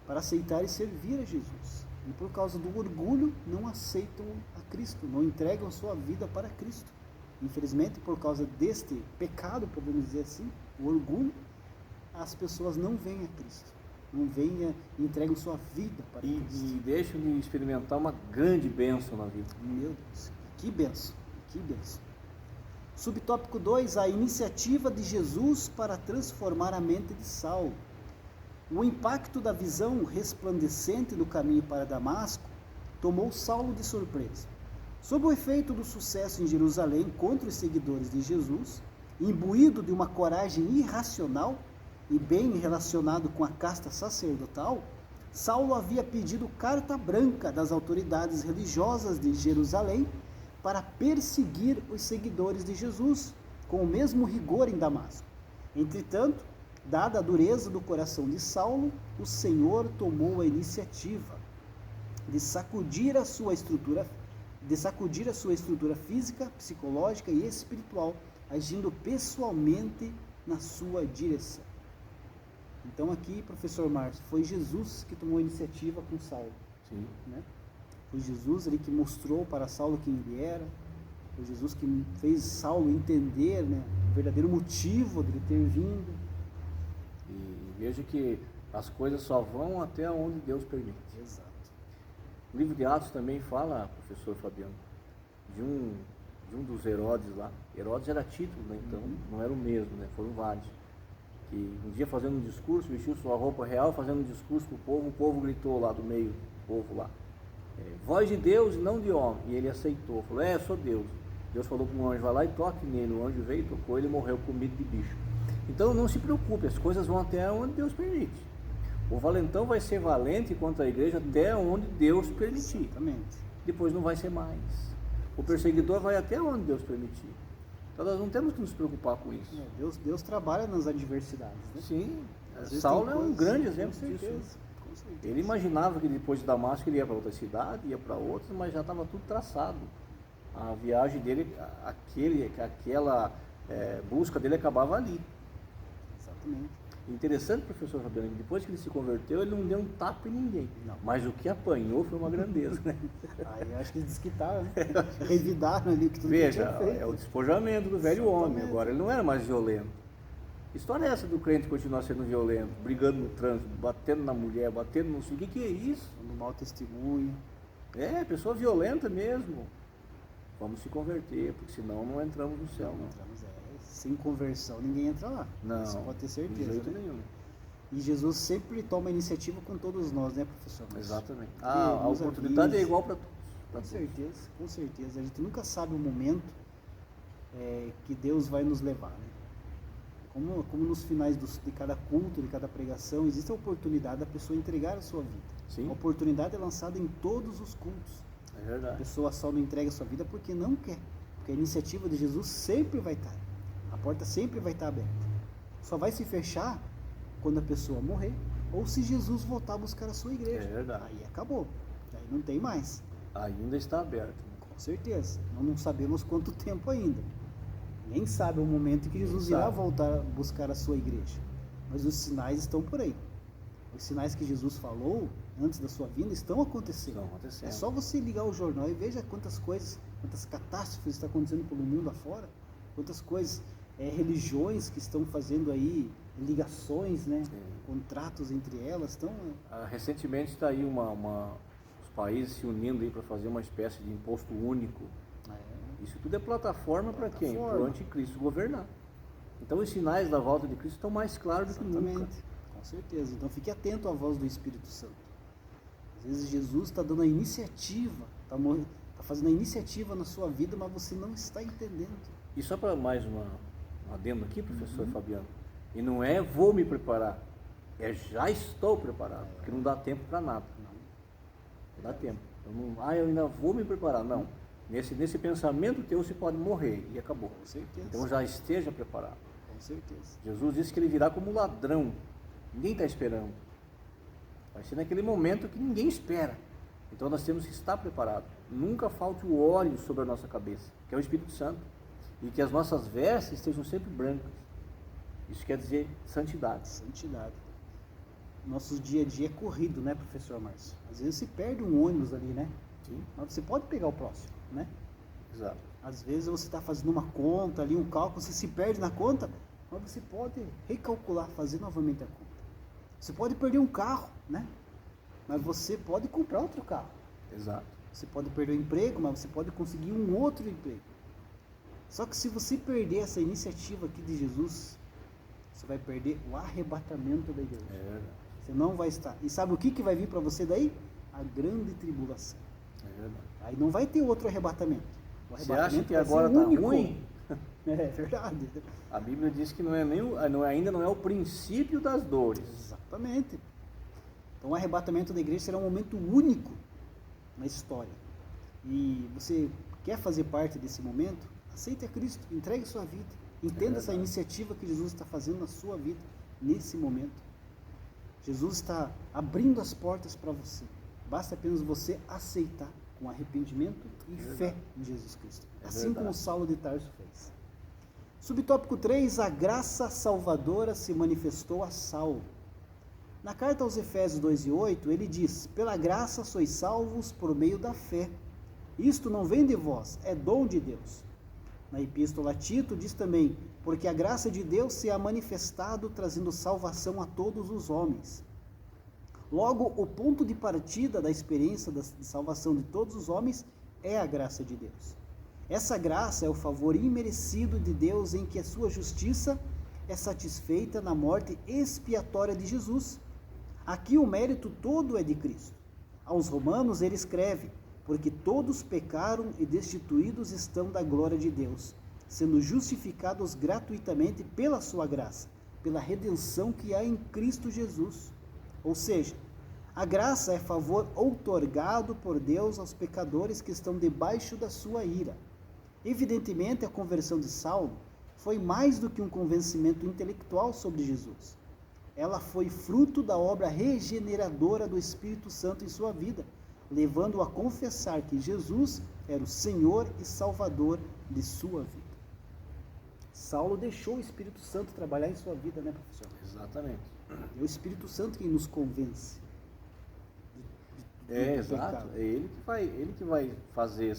para aceitar e servir a Jesus. E por causa do orgulho não aceitam a Cristo, não entregam sua vida para Cristo. Infelizmente, por causa deste pecado, podemos dizer assim, o orgulho, as pessoas não vêm a Cristo, não vêm e entregam sua vida para Cristo. E deixam de experimentar uma grande bênção na vida. Meu Deus, que bênção, que bênção. Subtópico 2, a iniciativa de Jesus para transformar a mente de Saulo. O impacto da visão resplandecente do caminho para Damasco tomou Saulo de surpresa. Sob o efeito do sucesso em Jerusalém contra os seguidores de Jesus, imbuído de uma coragem irracional e bem relacionado com a casta sacerdotal, Saulo havia pedido carta branca das autoridades religiosas de Jerusalém para perseguir os seguidores de Jesus, com o mesmo rigor em Damasco. Entretanto, dada a dureza do coração de Saulo, o Senhor tomou a iniciativa de sacudir a sua estrutura física, psicológica e espiritual, agindo pessoalmente na sua direção. Então aqui, professor Márcio, foi Jesus que tomou a iniciativa com Saulo. Sim. Né? Foi Jesus ali que mostrou para Saulo quem ele era, foi Jesus que fez Saulo entender, né, o verdadeiro motivo dele ter vindo. E veja que as coisas só vão até onde Deus permite. Exato. O livro de Atos também fala, professor Fabiano, de um dos Herodes lá. Herodes era título, né? Então não era o mesmo, né? Foram vários. Que um dia fazendo um discurso, vestiu sua roupa real, fazendo um discurso para o povo gritou lá do meio do povo lá. Voz de Deus e não de homem. E ele aceitou, falou, sou Deus. Deus falou para um anjo, vai lá e toque nele. O anjo veio, tocou, ele morreu comido de bicho. Então não se preocupe, as coisas vão até onde Deus permite. O valentão vai ser valente contra a igreja até onde Deus permitir. Exatamente. Depois não vai ser mais. O perseguidor vai até onde Deus permitir. Então nós não temos que nos preocupar com isso. Deus trabalha nas adversidades, né? Sim. Às vezes Saulo tem é um coisas, grande com exemplo certeza, disso. com certeza. Ele imaginava que depois de Damasco ele ia para outra cidade, ia para outras, mas já estava tudo traçado. A viagem dele, aquela busca dele acabava ali. Exatamente. Interessante, professor Fabiano, depois que ele se converteu, ele não deu um tapa em ninguém. Não. Mas o que apanhou foi uma grandeza, né? Aí acho que eles desquitaram, né? Revidaram ali o que tudo Veja, que tinha feito. é o despojamento do velho homem. Exatamente. Agora ele não era mais violento. Que história é essa do crente continuar sendo violento, brigando no trânsito, batendo na mulher, batendo no... O que é isso? Dando mau testemunho. Pessoa violenta mesmo. Vamos se converter, porque senão não entramos no céu, não. Sem conversão ninguém entra lá. Não, isso pode ter de certeza. jeito Né? nenhum. E Jesus sempre toma iniciativa com todos nós, né, professor? Exatamente. Ele A nos oportunidade avisa. é igual para todos. Com certeza, com certeza. A gente nunca sabe o momento que Deus vai nos levar, né? Como nos finais de cada culto, de cada pregação, existe a oportunidade da pessoa entregar a sua vida. Sim. A oportunidade é lançada em todos os cultos. É verdade. A pessoa só não entrega a sua vida porque não quer. Porque a iniciativa de Jesus sempre vai estar. A porta sempre vai estar aberta. Só vai se fechar quando a pessoa morrer ou se Jesus voltar a buscar a sua igreja. É verdade. Aí acabou. Aí não tem mais. Ainda está aberto. Com certeza. Nós não sabemos quanto tempo ainda. Nem sabe o momento em que Jesus irá voltar a buscar a sua igreja. Mas os sinais estão por aí. Os sinais que Jesus falou antes da sua vinda estão acontecendo. É só você ligar o jornal e veja quantas coisas, quantas catástrofes estão acontecendo pelo mundo afora, quantas coisas, religiões que estão fazendo aí ligações, né, contratos entre elas. Estão. Recentemente está aí os países se unindo aí para fazer uma espécie de imposto único. Isso tudo é plataforma para quem? Para o anticristo governar. Então os sinais da volta de Cristo estão mais claros do que nunca. Com certeza. Então fique atento à voz do Espírito Santo. Às vezes Jesus está dando a iniciativa, está fazendo a iniciativa na sua vida, mas você não está entendendo. E só para mais um adendo aqui, professor Fabiano, e não é vou me preparar, é já estou preparado, porque não dá tempo para nada. Não dá tempo. Eu ainda vou me preparar. Não. Nesse pensamento teu você pode morrer e acabou. Com certeza. Então já esteja preparado. Com certeza. Jesus disse que ele virá como ladrão. Ninguém está esperando. Vai ser naquele momento que ninguém espera. Então nós temos que estar preparados. Nunca falte o óleo sobre a nossa cabeça, que é o Espírito Santo. E que as nossas vestes estejam sempre brancas. Isso quer dizer santidade. Santidade. Nosso dia a dia é corrido, né, professor Márcio? Às vezes se perde um ônibus ali, né? Sim. Mas você pode pegar o próximo, né? Exato. Às vezes você está fazendo uma conta ali, um cálculo, você se perde na conta, mas você pode recalcular, fazer novamente a conta. Você pode perder um carro, né? Mas você pode comprar outro carro. Exato. Você pode perder o emprego, mas você pode conseguir um outro emprego. Só que se você perder essa iniciativa aqui de Jesus, você vai perder o arrebatamento da igreja. É verdade. Você não vai estar. E sabe o que vai vir para você daí? A grande tribulação. É verdade. Aí não vai ter outro arrebatamento. O Você acha que vai agora ser está único. ruim? É verdade. A Bíblia diz que ainda não é o princípio das dores. Exatamente. Então o arrebatamento da igreja será um momento único na história. E você quer fazer parte desse momento? Aceite a Cristo, entregue sua vida. Entenda essa iniciativa que Jesus está fazendo na sua vida nesse momento. Jesus está abrindo as portas para você. Basta apenas você aceitar com arrependimento e fé em Jesus Cristo. Assim como Saulo de Tarso fez. Subtópico 3, a graça salvadora se manifestou a Saulo. Na carta aos Efésios 2:8, ele diz: pela graça sois salvos por meio da fé. Isto não vem de vós, é dom de Deus. Na epístola a Tito diz também: porque a graça de Deus se há manifestado, trazendo salvação a todos os homens. Logo, o ponto de partida da experiência de salvação de todos os homens é a graça de Deus. Essa graça é o favor imerecido de Deus em que a sua justiça é satisfeita na morte expiatória de Jesus. Aqui o mérito todo é de Cristo. Aos Romanos ele escreve: porque todos pecaram e destituídos estão da glória de Deus, sendo justificados gratuitamente pela sua graça, pela redenção que há em Cristo Jesus. Ou seja, a graça é favor outorgado por Deus aos pecadores que estão debaixo da sua ira. Evidentemente, a conversão de Saulo foi mais do que um convencimento intelectual sobre Jesus. Ela foi fruto da obra regeneradora do Espírito Santo em sua vida, levando-o a confessar que Jesus era o Senhor e Salvador de sua vida. Saulo deixou o Espírito Santo trabalhar em sua vida, né, professor? Exatamente. É o Espírito Santo quem nos convence. Exato. É ele que vai fazer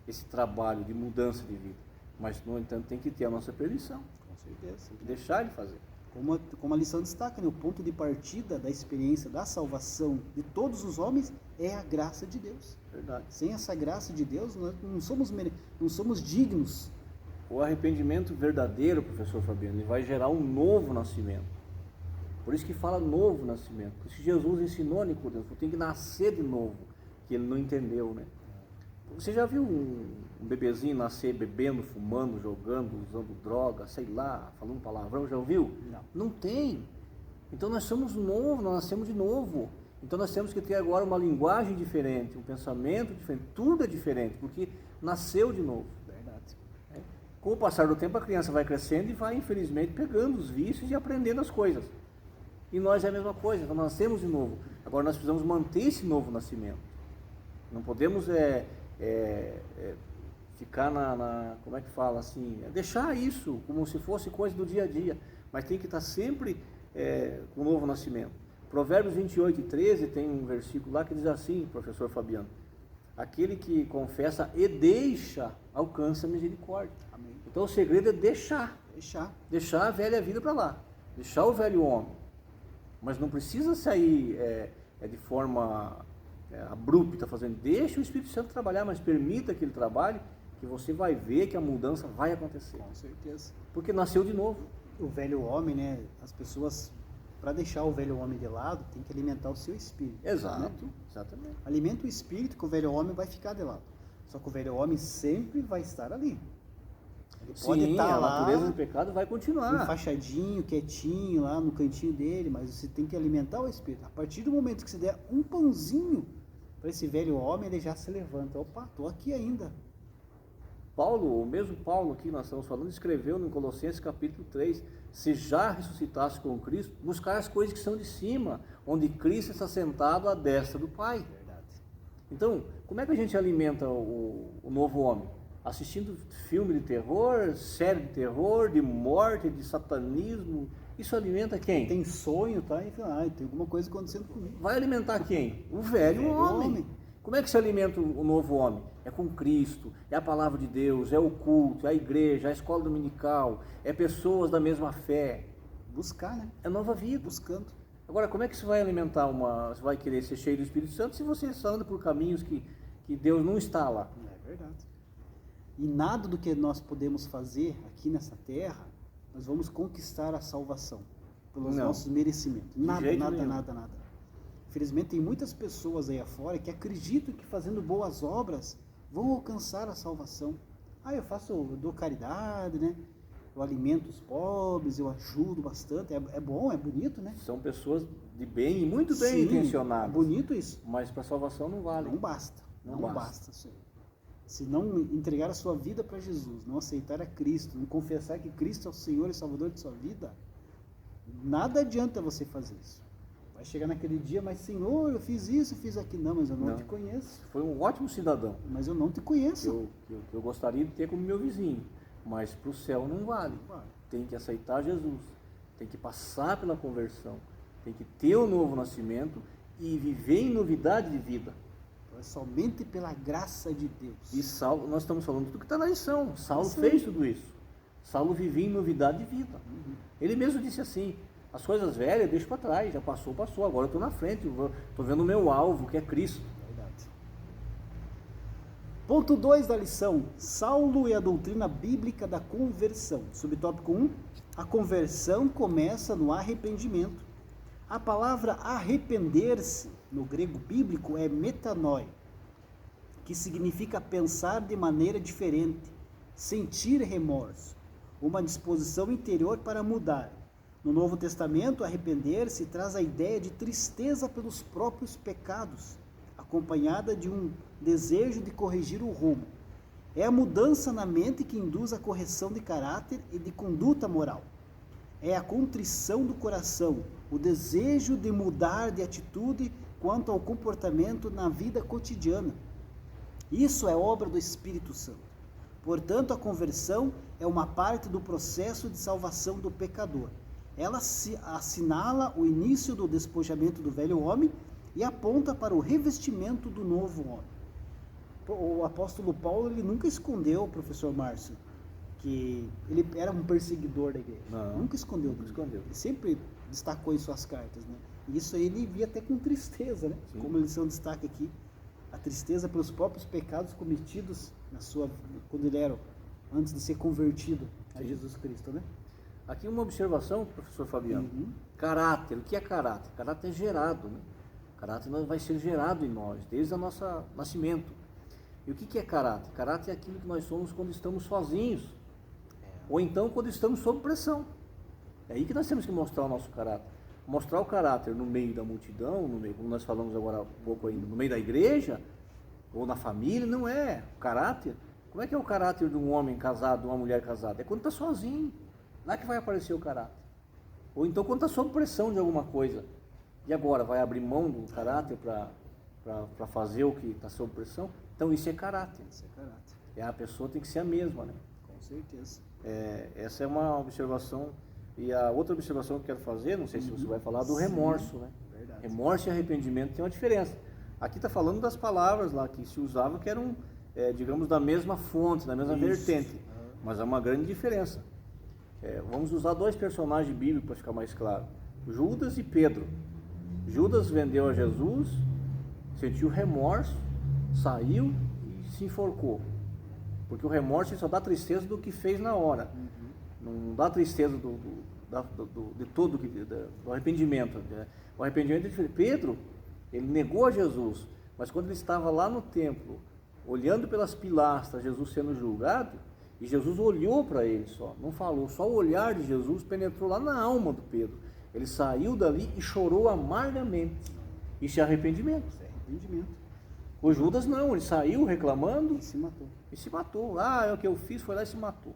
esse trabalho de mudança de vida. Mas, no entanto, tem que ter a nossa permissão. Com certeza. Tem que deixar ele fazer. Como a lição destaca, né, o ponto de partida da experiência da salvação de todos os homens é a graça de Deus. Verdade. Sem essa graça de Deus, nós não somos dignos. O arrependimento verdadeiro, professor Fabiano, ele vai gerar um novo nascimento. Por isso que fala novo nascimento. Por isso que Jesus ensinou a Nicodemo, tem que nascer de novo, que ele não entendeu, né? Você já viu um bebezinho nascer bebendo, fumando, jogando, usando droga, sei lá, falando palavrão, já ouviu? Não. Não tem. Então nós somos novos, nós nascemos de novo. Então nós temos que ter agora uma linguagem diferente, um pensamento diferente, tudo é diferente, porque nasceu de novo. Verdade. Com o passar do tempo a criança vai crescendo e vai infelizmente pegando os vícios e aprendendo as coisas. E nós é a mesma coisa, então nós nascemos de novo. Agora nós precisamos manter esse novo nascimento. Não podemos ficar como é que fala assim, deixar isso como se fosse coisa do dia a dia, mas tem que estar sempre com o novo nascimento. Provérbios 28:13 tem um versículo lá que diz assim, professor Fabiano: aquele que confessa e deixa, alcança a misericórdia. Amém. Então o segredo é deixar a velha vida para lá, deixar o velho homem, mas não precisa sair de forma abrupta fazendo, deixa o Espírito Santo trabalhar, mas permita que ele trabalhe, que você vai ver que a mudança vai acontecer. Com certeza. Porque nasceu de novo. O velho homem, né? As pessoas, para deixar o velho homem de lado, tem que alimentar o seu espírito. Exato, né? Exatamente. Alimenta o espírito que o velho homem vai ficar de lado. Só que o velho homem sempre vai estar ali. Ele pode estar a lá, natureza do pecado vai continuar. enfaixadinho, quietinho, lá no cantinho dele, mas você tem que alimentar o espírito. A partir do momento que você der um pãozinho para esse velho homem, ele já se levanta. Opa, estou aqui ainda. Paulo, o mesmo Paulo aqui nós estamos falando, escreveu no Colossenses capítulo 3, se já ressuscitasse com Cristo, buscar as coisas que são de cima, onde Cristo está sentado à destra do Pai. Verdade. Então, como é que a gente alimenta o novo homem? Assistindo filme de terror, série de terror, de morte, de satanismo. Isso alimenta quem? Tem sonho, tá? E fala, tem alguma coisa acontecendo comigo. Vai alimentar quem? O velho homem. Como é que se alimenta o novo homem? É com Cristo, é a palavra de Deus, é o culto, é a igreja, é a escola dominical, é pessoas da mesma fé. Buscar, né? É nova vida. Buscando. Agora, como é que você vai alimentar você vai querer ser cheio do Espírito Santo se você só anda por caminhos que Deus não está lá? É verdade. E nada do que nós podemos fazer aqui nessa terra, nós vamos conquistar a salvação pelos nossos merecimentos. Nada. Infelizmente tem muitas pessoas aí afora que acreditam que fazendo boas obras vão alcançar a salvação. Eu dou caridade, né? Eu alimento os pobres, eu ajudo bastante. É bom, é bonito, né? São pessoas de bem e muito bem intencionadas. É bonito isso. Mas para salvação não vale. Não basta. Não basta isso aí. Se não entregar a sua vida para Jesus, não aceitar a Cristo, não confessar que Cristo é o Senhor e Salvador de sua vida, nada adianta você fazer isso. Vai chegar naquele dia, mas Senhor, eu fiz isso, fiz aquilo. Não, mas eu não te conheço. Foi um ótimo cidadão. Mas eu não te conheço. Eu gostaria de ter como meu vizinho, mas para o céu não vale. Tem que aceitar Jesus, tem que passar pela conversão, tem que ter o novo nascimento e viver em novidade de vida. É somente pela graça de Deus. E Saulo, nós estamos falando tudo que está na lição. Saulo fez tudo isso. Saulo vivia em novidade de vida. Ele mesmo disse assim: as coisas velhas eu deixo para trás, já passou, agora eu estou na frente, estou vendo o meu alvo, que é Cristo. Verdade. Ponto 2 da lição: Saulo e a doutrina bíblica da conversão. Subtópico 1: a conversão começa no arrependimento. A palavra arrepender-se no grego bíblico é metanoi, que significa pensar de maneira diferente, sentir remorso, uma disposição interior para mudar. No Novo Testamento, arrepender-se traz a ideia de tristeza pelos próprios pecados, acompanhada de um desejo de corrigir o rumo. É a mudança na mente que induz a correção de caráter e de conduta moral. É a contrição do coração, o desejo de mudar de atitude quanto ao comportamento na vida cotidiana. Isso é obra do Espírito Santo. Portanto, a conversão é uma parte do processo de salvação do pecador. Ela assinala o início do despojamento do velho homem e aponta para o revestimento do novo homem. O apóstolo Paulo, ele nunca escondeu, professor Márcio, que ele era um perseguidor da igreja. Nunca escondeu. Ele sempre destacou em suas cartas, né? E isso aí ele via até com tristeza, né? Sim. Como eles são destaque aqui, a tristeza pelos próprios pecados cometidos quando ele era, antes de ser convertido a Jesus Cristo, né? Aqui uma observação, professor Fabiano. Caráter, o que é caráter? Caráter é gerado, né? Caráter vai ser gerado em nós, desde o nosso nascimento. E o que é caráter? Caráter é aquilo que nós somos quando estamos sozinhos, ou então quando estamos sob pressão. É aí que nós temos que mostrar o nosso caráter. Mostrar o caráter no meio da multidão, no meio, como nós falamos agora há pouco ainda, no meio da igreja, ou na família, não é. O caráter, como é que é o caráter de um homem casado, de uma mulher casada? É quando está sozinho, lá que vai aparecer o caráter. Ou então quando está sob pressão de alguma coisa. E agora, vai abrir mão do caráter para fazer o que está sob pressão? Então isso é caráter. Isso é caráter. A pessoa tem que ser a mesma, né? Com certeza. Essa é uma observação. E a outra observação que eu quero fazer, não sei se você vai falar do remorso, né? Verdade. Remorso e arrependimento tem uma diferença. Aqui está falando das palavras lá que se usavam, que eram, digamos, da mesma fonte, da mesma vertente. Mas há uma grande diferença. Vamos usar dois personagens bíblicos para ficar mais claro. Judas e Pedro. Judas vendeu a Jesus, sentiu remorso, saiu e se enforcou. Porque o remorso só dá tristeza do que fez na hora. Não dá tristeza do arrependimento. Né? O arrependimento é diferente. Pedro, ele negou a Jesus, mas quando ele estava lá no templo, olhando pelas pilastras, Jesus sendo julgado, e Jesus olhou para ele só, não falou, só o olhar de Jesus penetrou lá na alma do Pedro. Ele saiu dali e chorou amargamente. Isso é arrependimento. O Judas não, ele saiu reclamando E se matou. e se matou. É o que eu fiz, foi lá e se matou.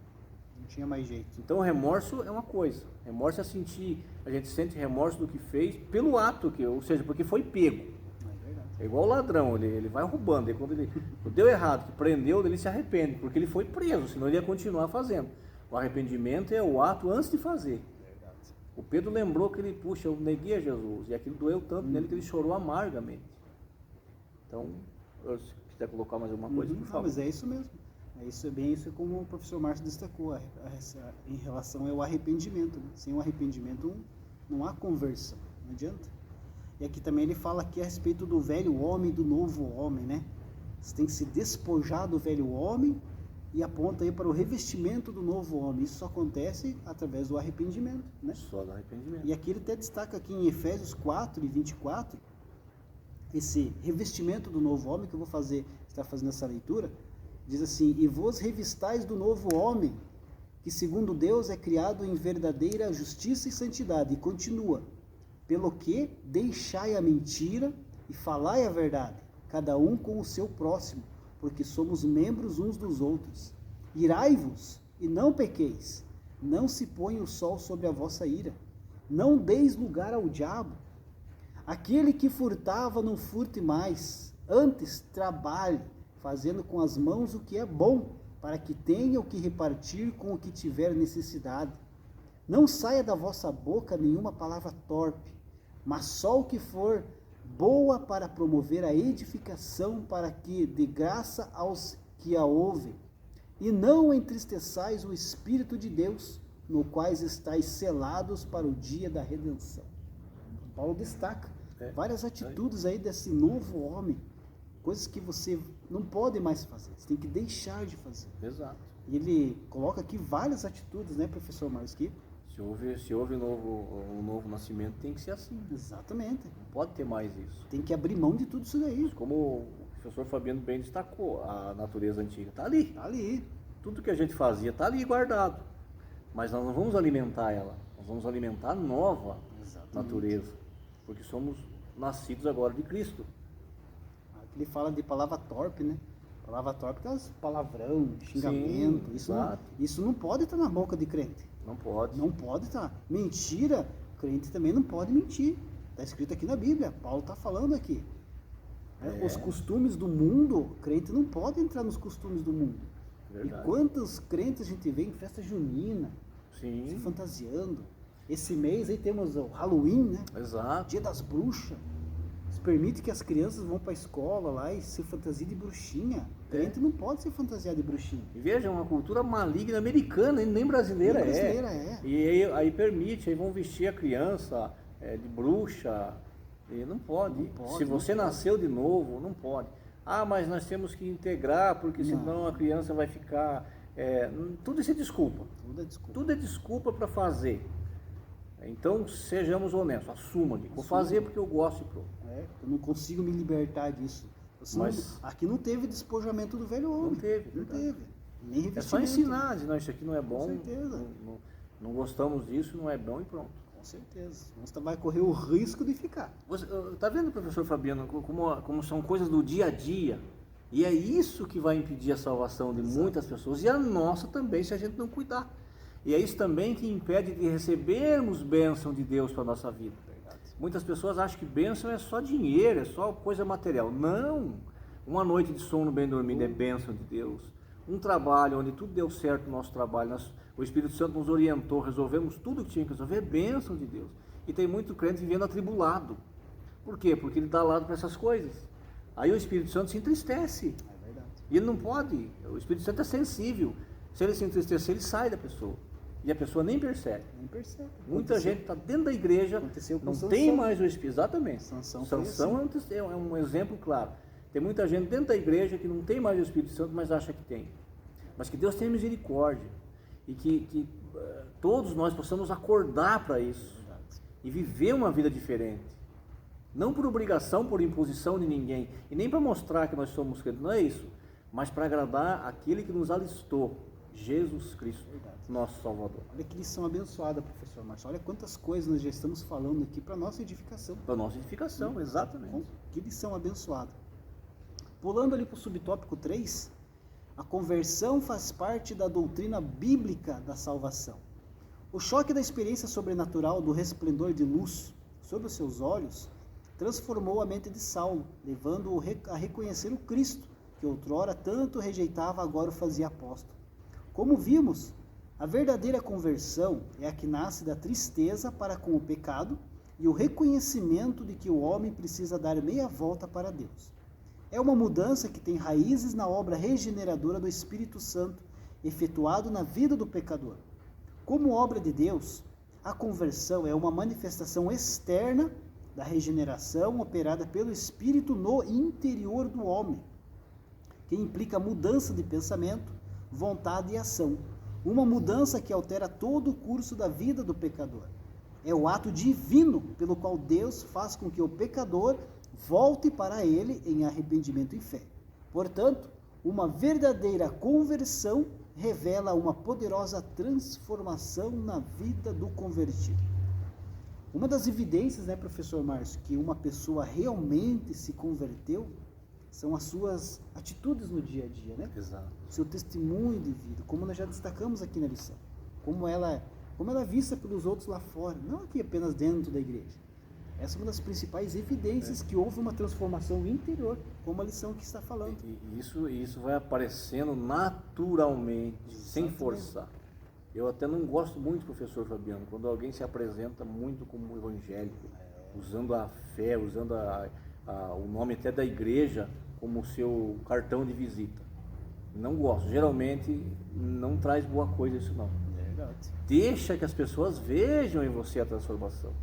Não tinha mais jeito. Então o remorso é uma coisa. Remorso é sentir, a gente sente remorso do que fez pelo ato, ou seja, porque foi pego. É verdade. É igual o ladrão, ele vai roubando, e quando ele deu errado, que prendeu, ele se arrepende, porque ele foi preso, senão ele ia continuar fazendo. O arrependimento é o ato antes de fazer. Verdade. O Pedro lembrou que ele, eu neguei a Jesus, e aquilo doeu tanto nele que ele chorou amargamente. Então, se quiser colocar mais alguma coisa, por favor. Mas é isso mesmo. É bem isso como o professor Márcio destacou em relação ao arrependimento. Né? Sem o arrependimento não há conversão, não adianta. E aqui também ele fala aqui a respeito do velho homem e do novo homem, né? Você tem que se despojar do velho homem e aponta aí para o revestimento do novo homem. Isso só acontece através do arrependimento, né? Só do arrependimento. E aqui ele até destaca aqui em Efésios 4 e 24, esse revestimento do novo homem que eu vou estar fazendo essa leitura. Diz assim: e vos revistais do novo homem, que segundo Deus é criado em verdadeira justiça e santidade. E continua: pelo que deixai a mentira e falai a verdade, cada um com o seu próximo, porque somos membros uns dos outros. Irai-vos e não pequeis, não se põe o sol sobre a vossa ira, não deis lugar ao diabo. Aquele que furtava, não furte mais, antes trabalhe, fazendo com as mãos o que é bom, para que tenha o que repartir com o que tiver necessidade. Não saia da vossa boca nenhuma palavra torpe, mas só o que for boa para promover a edificação, para que dê graça aos que a ouvem. E não entristeçais o Espírito de Deus, no quais estáis selados para o dia da redenção. Paulo destaca várias atitudes aí desse novo homem, coisas que você não pode mais fazer, você tem que deixar de fazer. Exato. E ele coloca aqui várias atitudes, né, professor Marski? Se houve um novo nascimento, tem que ser assim. Exatamente. Não pode ter mais isso. Tem que abrir mão de tudo isso daí. Como o professor Fabiano bem destacou, a natureza antiga está ali. Está ali. Tudo que a gente fazia está ali guardado. Mas nós não vamos alimentar ela. Nós vamos alimentar a nova natureza. Porque somos nascidos agora de Cristo. Aqui ele fala de palavra torpe, né? Palavra torpe é palavrão, xingamento. Sim, isso não pode estar na boca de crente. Não pode. Não pode estar. Mentira, crente também não pode mentir. Está escrito aqui na Bíblia. Paulo está falando aqui. Os costumes do mundo, crente não pode entrar nos costumes do mundo. Verdade. E quantos crentes a gente vê em festa junina, Sim. se fantasiando. Esse mês aí temos o Halloween, né? Exato. Dia das bruxas. Isso permite que as crianças vão para a escola lá e se fantasiem de bruxinha. Crente não pode se fantasiar de bruxinha. E veja, é uma cultura maligna americana, nem brasileira, E aí permite, aí vão vestir a criança de bruxa. E não pode. Se você nasceu de novo, não pode. Mas nós temos que integrar, porque senão a criança vai ficar... tudo isso é desculpa. Tudo é desculpa para fazer. Então, sejamos honestos, assuma. Vou fazer porque eu gosto e pronto. Eu não consigo me libertar disso. Aqui não teve despojamento do velho homem. Não teve. Não teve. Nem É só ensinar, dizer, não, isso aqui não é bom. Com certeza. Não gostamos disso, não é bom e pronto. Com certeza. Você vai correr o risco de ficar. Está vendo, professor Fabiano, como são coisas do dia a dia? E é isso que vai impedir a salvação de muitas pessoas. E a nossa também, se a gente não cuidar. E é isso também que impede de recebermos bênção de Deus para a nossa vida. Muitas pessoas acham que bênção é só dinheiro, é só coisa material. Não! Uma noite de sono bem dormido é bênção de Deus. Um trabalho onde tudo deu certo no nosso trabalho, o Espírito Santo nos orientou, resolvemos tudo o que tinha que resolver, é bênção de Deus. E tem muito crente vivendo atribulado. Por quê? Porque ele dá lado para essas coisas. Aí o Espírito Santo se entristece. É verdade. E ele não pode. O Espírito Santo é sensível. Se ele se entristecer, ele sai da pessoa. E a pessoa nem percebe. Nem percebe. Muita gente está dentro da igreja, não tem mais o Espírito. Exatamente. Sansão assim. É um exemplo claro. Tem muita gente dentro da igreja que não tem mais o Espírito Santo, mas acha que tem. Mas que Deus tenha misericórdia. E que todos nós possamos acordar para isso. E viver uma vida diferente. Não por obrigação, por imposição de ninguém. E nem para mostrar que nós somos crentes. Não é isso. Mas para agradar aquele que nos alistou. Jesus Cristo, nosso Salvador. Olha que lição abençoada, professor Márcio. Olha quantas coisas nós já estamos falando aqui para nossa edificação. Para nossa edificação, exatamente. Que lição abençoada. Pulando ali para o subtópico 3, a conversão faz parte da doutrina bíblica da salvação. O choque da experiência sobrenatural do resplendor de luz sobre os seus olhos transformou a mente de Saulo, levando-o a reconhecer o Cristo, que outrora tanto rejeitava, agora o fazia apóstolo. Como vimos, a verdadeira conversão é a que nasce da tristeza para com o pecado e o reconhecimento de que o homem precisa dar meia volta para Deus. É uma mudança que tem raízes na obra regeneradora do Espírito Santo, efetuado na vida do pecador. Como obra de Deus, a conversão é uma manifestação externa da regeneração operada pelo Espírito no interior do homem, que implica mudança de pensamento, vontade e ação. Uma mudança que altera todo o curso da vida do pecador. É o ato divino pelo qual Deus faz com que o pecador volte para ele em arrependimento e fé. Portanto, uma verdadeira conversão revela uma poderosa transformação na vida do convertido. Uma das evidências, professor Márcio, que uma pessoa realmente se converteu são as suas atitudes no dia a dia, Exato. Seu testemunho de vida, como nós já destacamos aqui na lição. Como ela é vista pelos outros lá fora, não aqui apenas dentro da igreja. Essa é uma das principais evidências que houve uma transformação interior, como a lição que está falando. E isso vai aparecendo naturalmente, sem forçar. Eu até não gosto muito, professor Fabiano, quando alguém se apresenta muito como evangélico, usando a fé, usando o nome até da igreja como seu cartão de visita. Não gosto. Geralmente não traz boa coisa isso não. Verdade. Deixa que as pessoas vejam em você a transformação.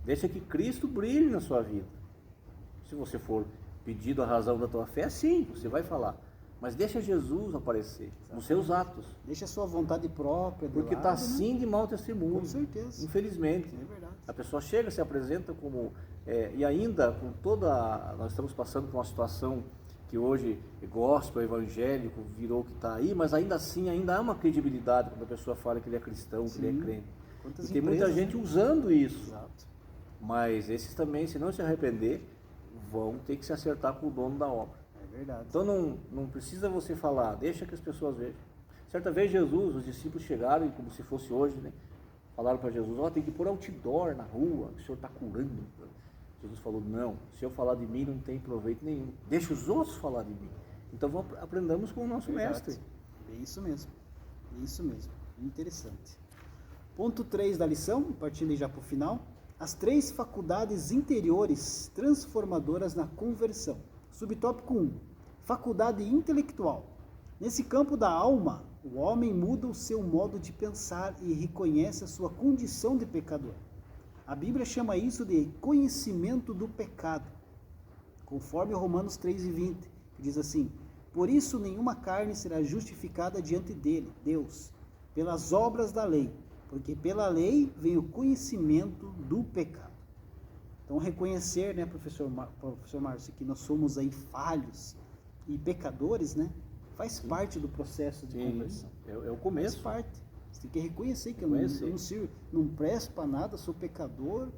Deixa que Cristo brilhe na sua vida. Se você for pedido a razão da tua fé, sim, você vai falar. Mas deixa Jesus aparecer nos seus atos. Deixa a sua vontade própria. Porque está assim de mau testemunho. Com certeza. Infelizmente. É verdade. A pessoa chega, se apresenta como... e ainda com nós estamos passando por uma situação que hoje gospel, evangélico, virou o que está aí, mas ainda assim, ainda há uma credibilidade quando a pessoa fala que ele é cristão, que ele é crente. Quantas e tem muita gente usando isso. Exato. Mas esses também, se não se arrepender, vão ter que se acertar com o dono da obra. É verdade. Então não precisa você falar, deixa que as pessoas vejam. Certa vez Jesus, os discípulos chegaram, como se fosse hoje, falaram para Jesus, tem que pôr outdoor na rua, que o Senhor está curando. Jesus falou, não, se eu falar de mim não tem proveito nenhum, deixa os outros falar de mim. Então aprendamos com o nosso mestre. É isso mesmo, interessante. Ponto 3 da lição, partindo já para o final, as 3 faculdades interiores transformadoras na conversão. Subtópico 1, faculdade intelectual. Nesse campo da alma, o homem muda o seu modo de pensar e reconhece a sua condição de pecador. A Bíblia chama isso de conhecimento do pecado, conforme Romanos 3:20, que diz assim, por isso nenhuma carne será justificada diante dele, Deus, pelas obras da lei, porque pela lei vem o conhecimento do pecado. Então, reconhecer, né, professor Márcio, que nós somos aí falhos e pecadores, né, faz parte do processo de conversão. É o começo. Faz parte. Você tem que reconhecer que eu não sirvo, não presto para nada, sou pecador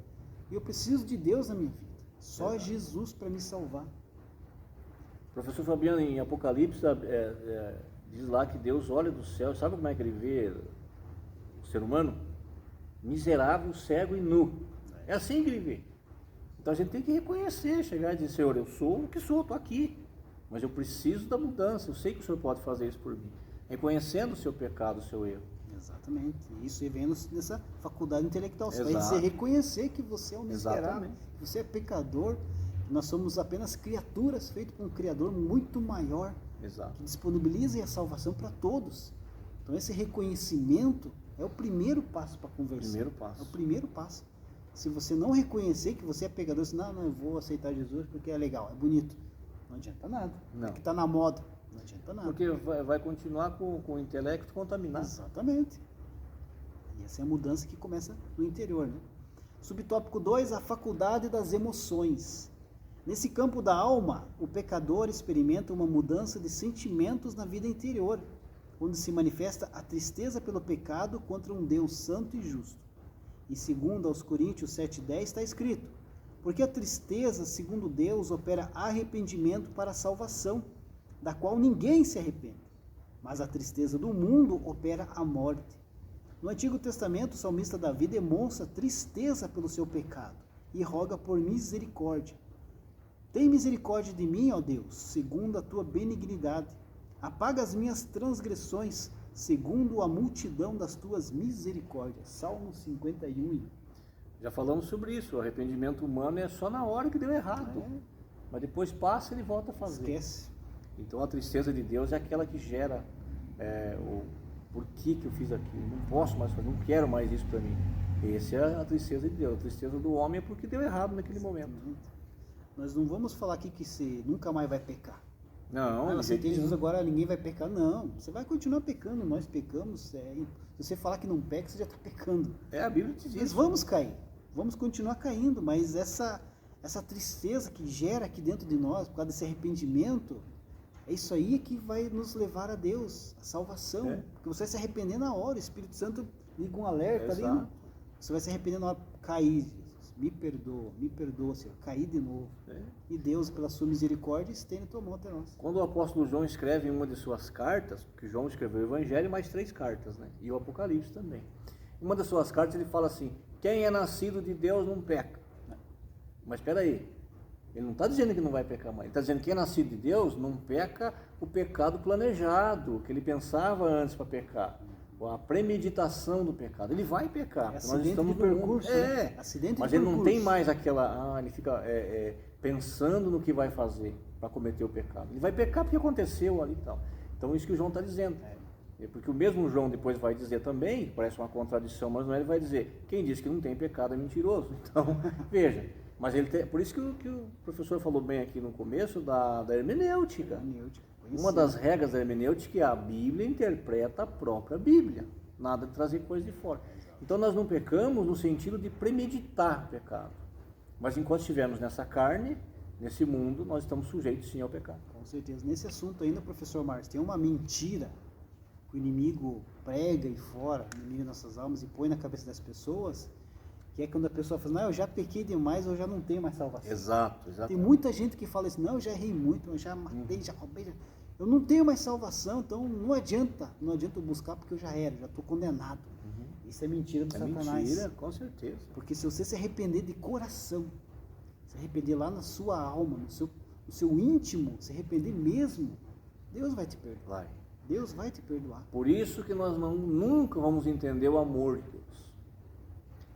e eu preciso de Deus na minha vida. Só Jesus para me salvar. Professor Fabiano, em Apocalipse, diz lá que Deus olha do céu, sabe como é que ele vê o ser humano? Miserável, cego e nu. É assim que ele vê. Então a gente tem que reconhecer, chegar e dizer, Senhor, eu sou o que sou, estou aqui, mas eu preciso da mudança, eu sei que o Senhor pode fazer isso por mim. Reconhecendo o seu pecado, o seu erro. Exatamente. Isso aí vem nessa faculdade intelectual. Você Exato. vai dizer, reconhecer que você é um miserável, Exatamente. que você é pecador, que nós somos apenas criaturas feitas por um Criador muito maior, Exato. que disponibiliza a salvação para todos. Então esse reconhecimento é o primeiro passo para a conversão. Primeiro passo. É o primeiro passo. Se você não reconhecer que você é pecador, assim, não, eu vou aceitar Jesus porque é legal, é bonito. Não adianta nada. Não. É que está na moda. Não adianta nada. Porque vai continuar com o intelecto contaminado. Exatamente. E essa é a mudança que começa no interior, né? Subtópico 2, a faculdade das emoções. Nesse campo da alma, o pecador experimenta uma mudança de sentimentos na vida interior, onde se manifesta a tristeza pelo pecado contra um Deus santo e justo. E segundo aos Coríntios 7,10 está escrito, porque a tristeza, segundo Deus, opera arrependimento para a salvação, da qual ninguém se arrepende, mas a tristeza do mundo opera a morte. No Antigo Testamento, o salmista Davi demonstra tristeza pelo seu pecado e roga por misericórdia. Tem misericórdia de mim, ó Deus, segundo a tua benignidade. Apaga as minhas transgressões, segundo a multidão das tuas misericórdias. Salmo 51. Já falamos sobre isso, o arrependimento humano é só na hora que deu errado. Mas depois passa e ele volta a fazer. Esquece. Então a tristeza de Deus é aquela que gera o por que eu fiz aquilo, não posso mais fazer, não quero mais isso para mim. Essa é a tristeza de Deus. A tristeza do homem é porque deu errado naquele momento. Nós não vamos falar aqui que você nunca mais vai pecar. Não, você tem Jesus agora, ninguém vai pecar. Não, você vai continuar pecando, nós pecamos. Se você falar que não peca, você já está pecando. A Bíblia te diz. Nós vamos cair, vamos continuar caindo, mas essa tristeza que gera aqui dentro de nós, por causa desse arrependimento, é isso aí que vai nos levar a Deus, a salvação. Porque você vai se arrepender na hora, o Espírito Santo liga um alerta ali. Não? Você vai se arrepender na hora, cair, Jesus, me perdoa, Senhor, cair de novo. E Deus, pela sua misericórdia, estende a tua mão até nós. Quando o apóstolo João escreve em uma de suas cartas, porque João escreveu o Evangelho mais 3 cartas, né? E o Apocalipse também. Em uma das suas cartas ele fala assim, quem é nascido de Deus não peca. Mas espera aí, ele não está dizendo que não vai pecar mais, ele está dizendo que quem é nascido de Deus não peca o pecado planejado, que ele pensava antes para pecar, a premeditação do pecado. Ele vai pecar, nós estamos no percurso, acidente mas de ele percurso. não tem mais aquela, ele fica pensando no que vai fazer para cometer o pecado. Ele vai pecar porque aconteceu ali e tal. Então isso que o João está dizendo. Porque o mesmo João depois vai dizer também, parece uma contradição, mas não é, ele vai dizer, quem diz que não tem pecado é mentiroso. Então, veja, mas ele tem, por isso que o professor falou bem aqui no começo da hermenêutica. Uma das regras da hermenêutica é a Bíblia interpreta a própria Bíblia, nada de trazer coisa de fora. Então nós não pecamos no sentido de premeditar o pecado, mas enquanto estivermos nessa carne, nesse mundo, nós estamos sujeitos sim ao pecado. Com certeza. Nesse assunto ainda, professor Márcio, tem uma mentira que o inimigo prega e fora, o inimigo das nossas almas, e põe na cabeça das pessoas, que é quando a pessoa fala, não, eu já pequei demais, eu já não tenho mais salvação. Exato. Tem muita gente que fala assim, não, eu já errei muito, eu já matei, já roubei, eu não tenho mais salvação, então não adianta eu buscar porque eu já estou condenado. Isso é mentira do Satanás. Mentira, com certeza. Porque se você se arrepender de coração, se arrepender lá na sua alma, no seu íntimo, se arrepender mesmo, Deus vai te perdoar. Deus vai te perdoar. Por isso que nós nunca vamos entender o amor de Deus.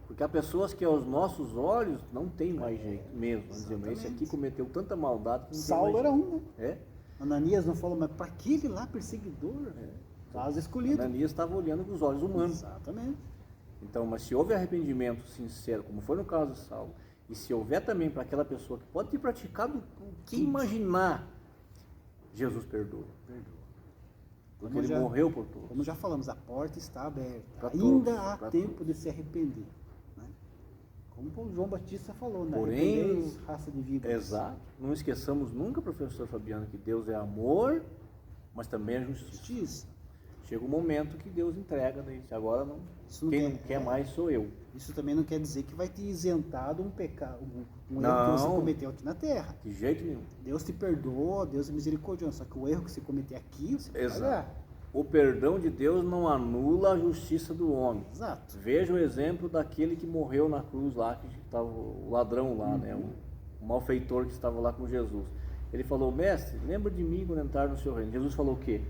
Porque há pessoas que aos nossos olhos não tem mais jeito mesmo. Vamos dizer, mas esse aqui cometeu tanta maldade que não Saulo tem mais era jeito. um, né? Ananias não falou, mas para aquele lá perseguidor, caso escolhido. Ananias estava olhando com os olhos humanos. Exatamente. Então, mas se houve arrependimento sincero, como foi no caso de Saulo, e se houver também para aquela pessoa que pode ter praticado o que imaginar, Jesus perdoa. Porque ele morreu por todos. Como já falamos, a porta está aberta. Pra Ainda todos, há tempo de se arrepender. Né? Como o João Batista falou, né? Porém, Arrependeis, raça de víboras. Exato. Não esqueçamos nunca, professor Fabiano, que Deus é amor, mas também é justiça. Justiça. Chega um momento que Deus entrega, daí agora não, Isso não quem não quer mais sou eu. Isso também não quer dizer que vai te isentado um pecado, um erro Não. que você cometeu aqui na terra. De jeito nenhum. Deus te perdoa, Deus é misericordioso. Só que o erro que você cometer aqui, você vai Exato. pagar. O perdão de Deus não anula a justiça do homem. Exato. Veja o exemplo daquele que morreu na cruz lá, que estava o ladrão lá, né? O malfeitor que estava lá com Jesus. Ele falou, mestre, lembra de mim quando entrar no seu reino. Jesus falou o quê?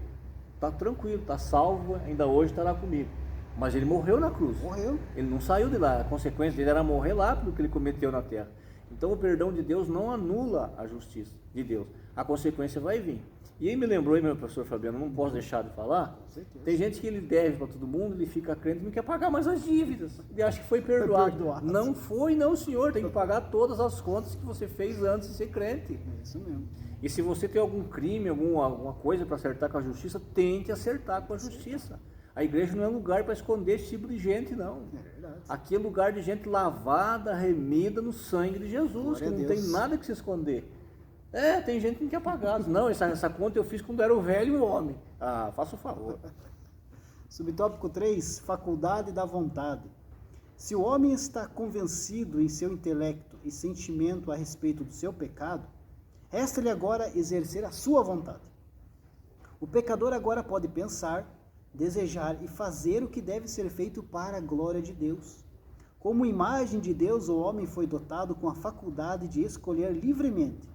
Está tranquilo, está salvo, ainda hoje estará comigo. Mas ele morreu na cruz. Morreu. Ele não saiu de lá. A consequência dele era morrer lá pelo que ele cometeu na terra. Então o perdão de Deus não anula a justiça de Deus. A consequência vai vir. E aí me lembrou, meu professor Fabiano, não posso deixar de falar. Com certeza. Tem gente que ele deve para todo mundo, ele fica crente e não quer pagar mais as dívidas. Ele acha que foi perdoado. Não foi, não, senhor. Tem que pagar todas as contas que você fez antes de ser crente. É isso mesmo. E se você tem algum crime, alguma coisa para acertar com a justiça, tem que acertar com a justiça. A igreja não é lugar para esconder esse tipo de gente, não. É verdade. Aqui é lugar de gente lavada, remida no sangue de Jesus, Glória que não a tem Deus. nada que se esconder. Tem gente que não quer pagar. Não, essa conta eu fiz quando era o velho homem. Ah, faça o favor. Subtópico 3, faculdade da vontade. Se o homem está convencido em seu intelecto e sentimento a respeito do seu pecado, resta-lhe agora exercer a sua vontade. O pecador agora pode pensar, desejar e fazer o que deve ser feito para a glória de Deus. Como imagem de Deus, o homem foi dotado com a faculdade de escolher livremente.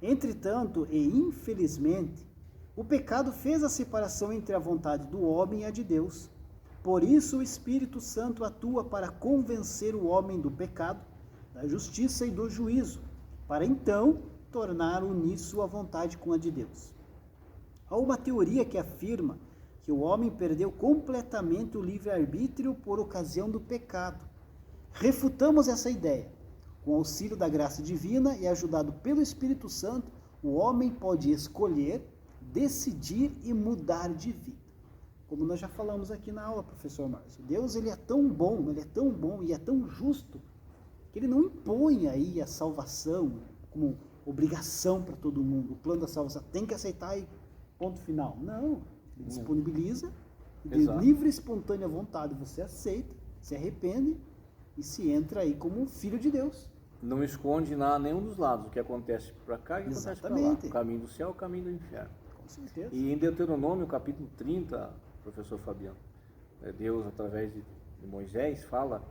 Entretanto, e infelizmente, o pecado fez a separação entre a vontade do homem e a de Deus. Por isso, o Espírito Santo atua para convencer o homem do pecado, da justiça e do juízo, para então tornar unir sua vontade com a de Deus. Há uma teoria que afirma que o homem perdeu completamente o livre-arbítrio por ocasião do pecado. Refutamos essa ideia. Com o auxílio da graça divina e ajudado pelo Espírito Santo, o homem pode escolher, decidir e mudar de vida. Como nós já falamos aqui na aula, professor Márcio, Deus ele é tão bom e é tão justo, que ele não impõe aí a salvação como obrigação para todo mundo. O plano da salvação tem que aceitar e ponto final. Não, ele disponibiliza, de livre e espontânea vontade você aceita, se arrepende e se entra aí como um filho de Deus. Não esconde nenhum dos lados. O que acontece para cá e o que acontece para lá. O caminho do céu, o caminho do inferno. Com certeza. E em Deuteronômio, capítulo 30, professor Fabiano, Deus, através de Moisés, fala,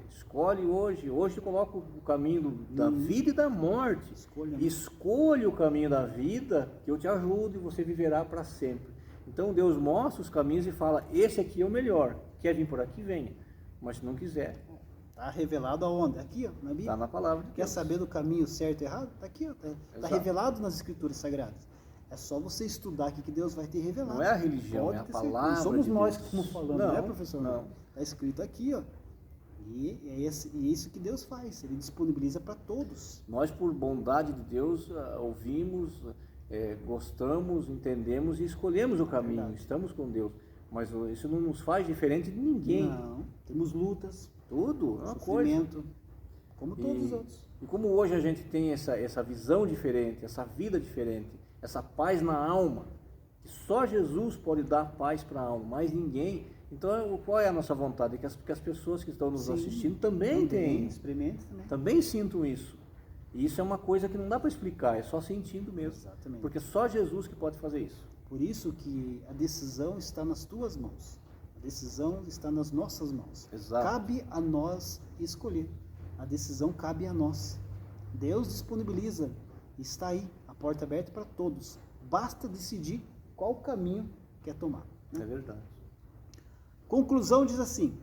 escolhe hoje eu coloco o caminho da vida e da morte. Escolha o caminho da vida, que eu te ajudo e você viverá para sempre. Então Deus mostra os caminhos e fala, esse aqui é o melhor. Quer vir por aqui, venha. Mas se não quiser... Está revelado aonde? Aqui, ó, na Bíblia. Está na palavra de Deus. Quer saber do caminho certo e errado? Está aqui, ó. Está revelado nas Escrituras Sagradas. É só você estudar aqui que Deus vai ter revelado. Não é a religião, é a palavra. Não somos de nós Deus. que estamos falando, não né, professor? Não. Está escrito aqui, ó. E é isso que Deus faz. Ele disponibiliza para todos. Nós, por bondade de Deus, ouvimos, gostamos, entendemos e escolhemos o caminho. Estamos com Deus. Mas isso não nos faz diferente de ninguém. Não. Temos lutas. Tudo, é uma sofrimento, coisa. Como todos os outros. E como hoje a gente tem essa visão diferente, essa vida diferente, essa paz na alma, que só Jesus pode dar paz para a alma, mais ninguém. Então, qual é a nossa vontade? Que as pessoas que estão nos assistindo também também sintam isso. E isso é uma coisa que não dá para explicar, é só sentindo mesmo. Exatamente. Porque só Jesus que pode fazer isso. Por isso que a decisão está nas tuas mãos. A decisão está nas nossas mãos. Exato. Cabe a nós escolher. A decisão cabe a nós. Deus disponibiliza. Está aí, a porta aberta para todos. Basta decidir qual caminho quer tomar. Né? É verdade. Conclusão diz assim: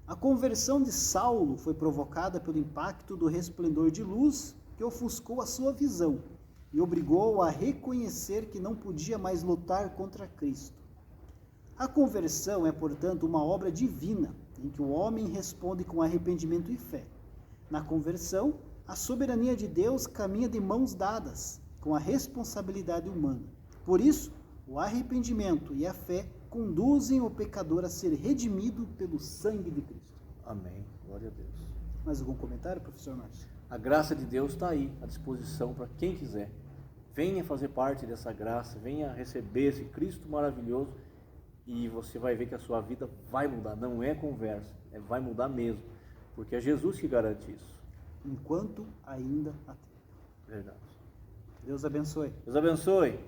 a conversão de Saulo foi provocada pelo impacto do resplendor de luz que ofuscou a sua visão e obrigou-o a reconhecer que não podia mais lutar contra Cristo. A conversão é, portanto, uma obra divina, em que o homem responde com arrependimento e fé. Na conversão, a soberania de Deus caminha de mãos dadas com a responsabilidade humana. Por isso, o arrependimento e a fé conduzem o pecador a ser redimido pelo sangue de Cristo. Amém. Glória a Deus. Mais algum comentário, professor Márcio? A graça de Deus está aí, à disposição para quem quiser. Venha fazer parte dessa graça, venha receber esse Cristo maravilhoso e você vai ver que a sua vida vai mudar. Não é conversa, vai mudar mesmo, porque é Jesus que garante isso. Enquanto ainda há tempo. Verdade. Deus abençoe. Deus abençoe.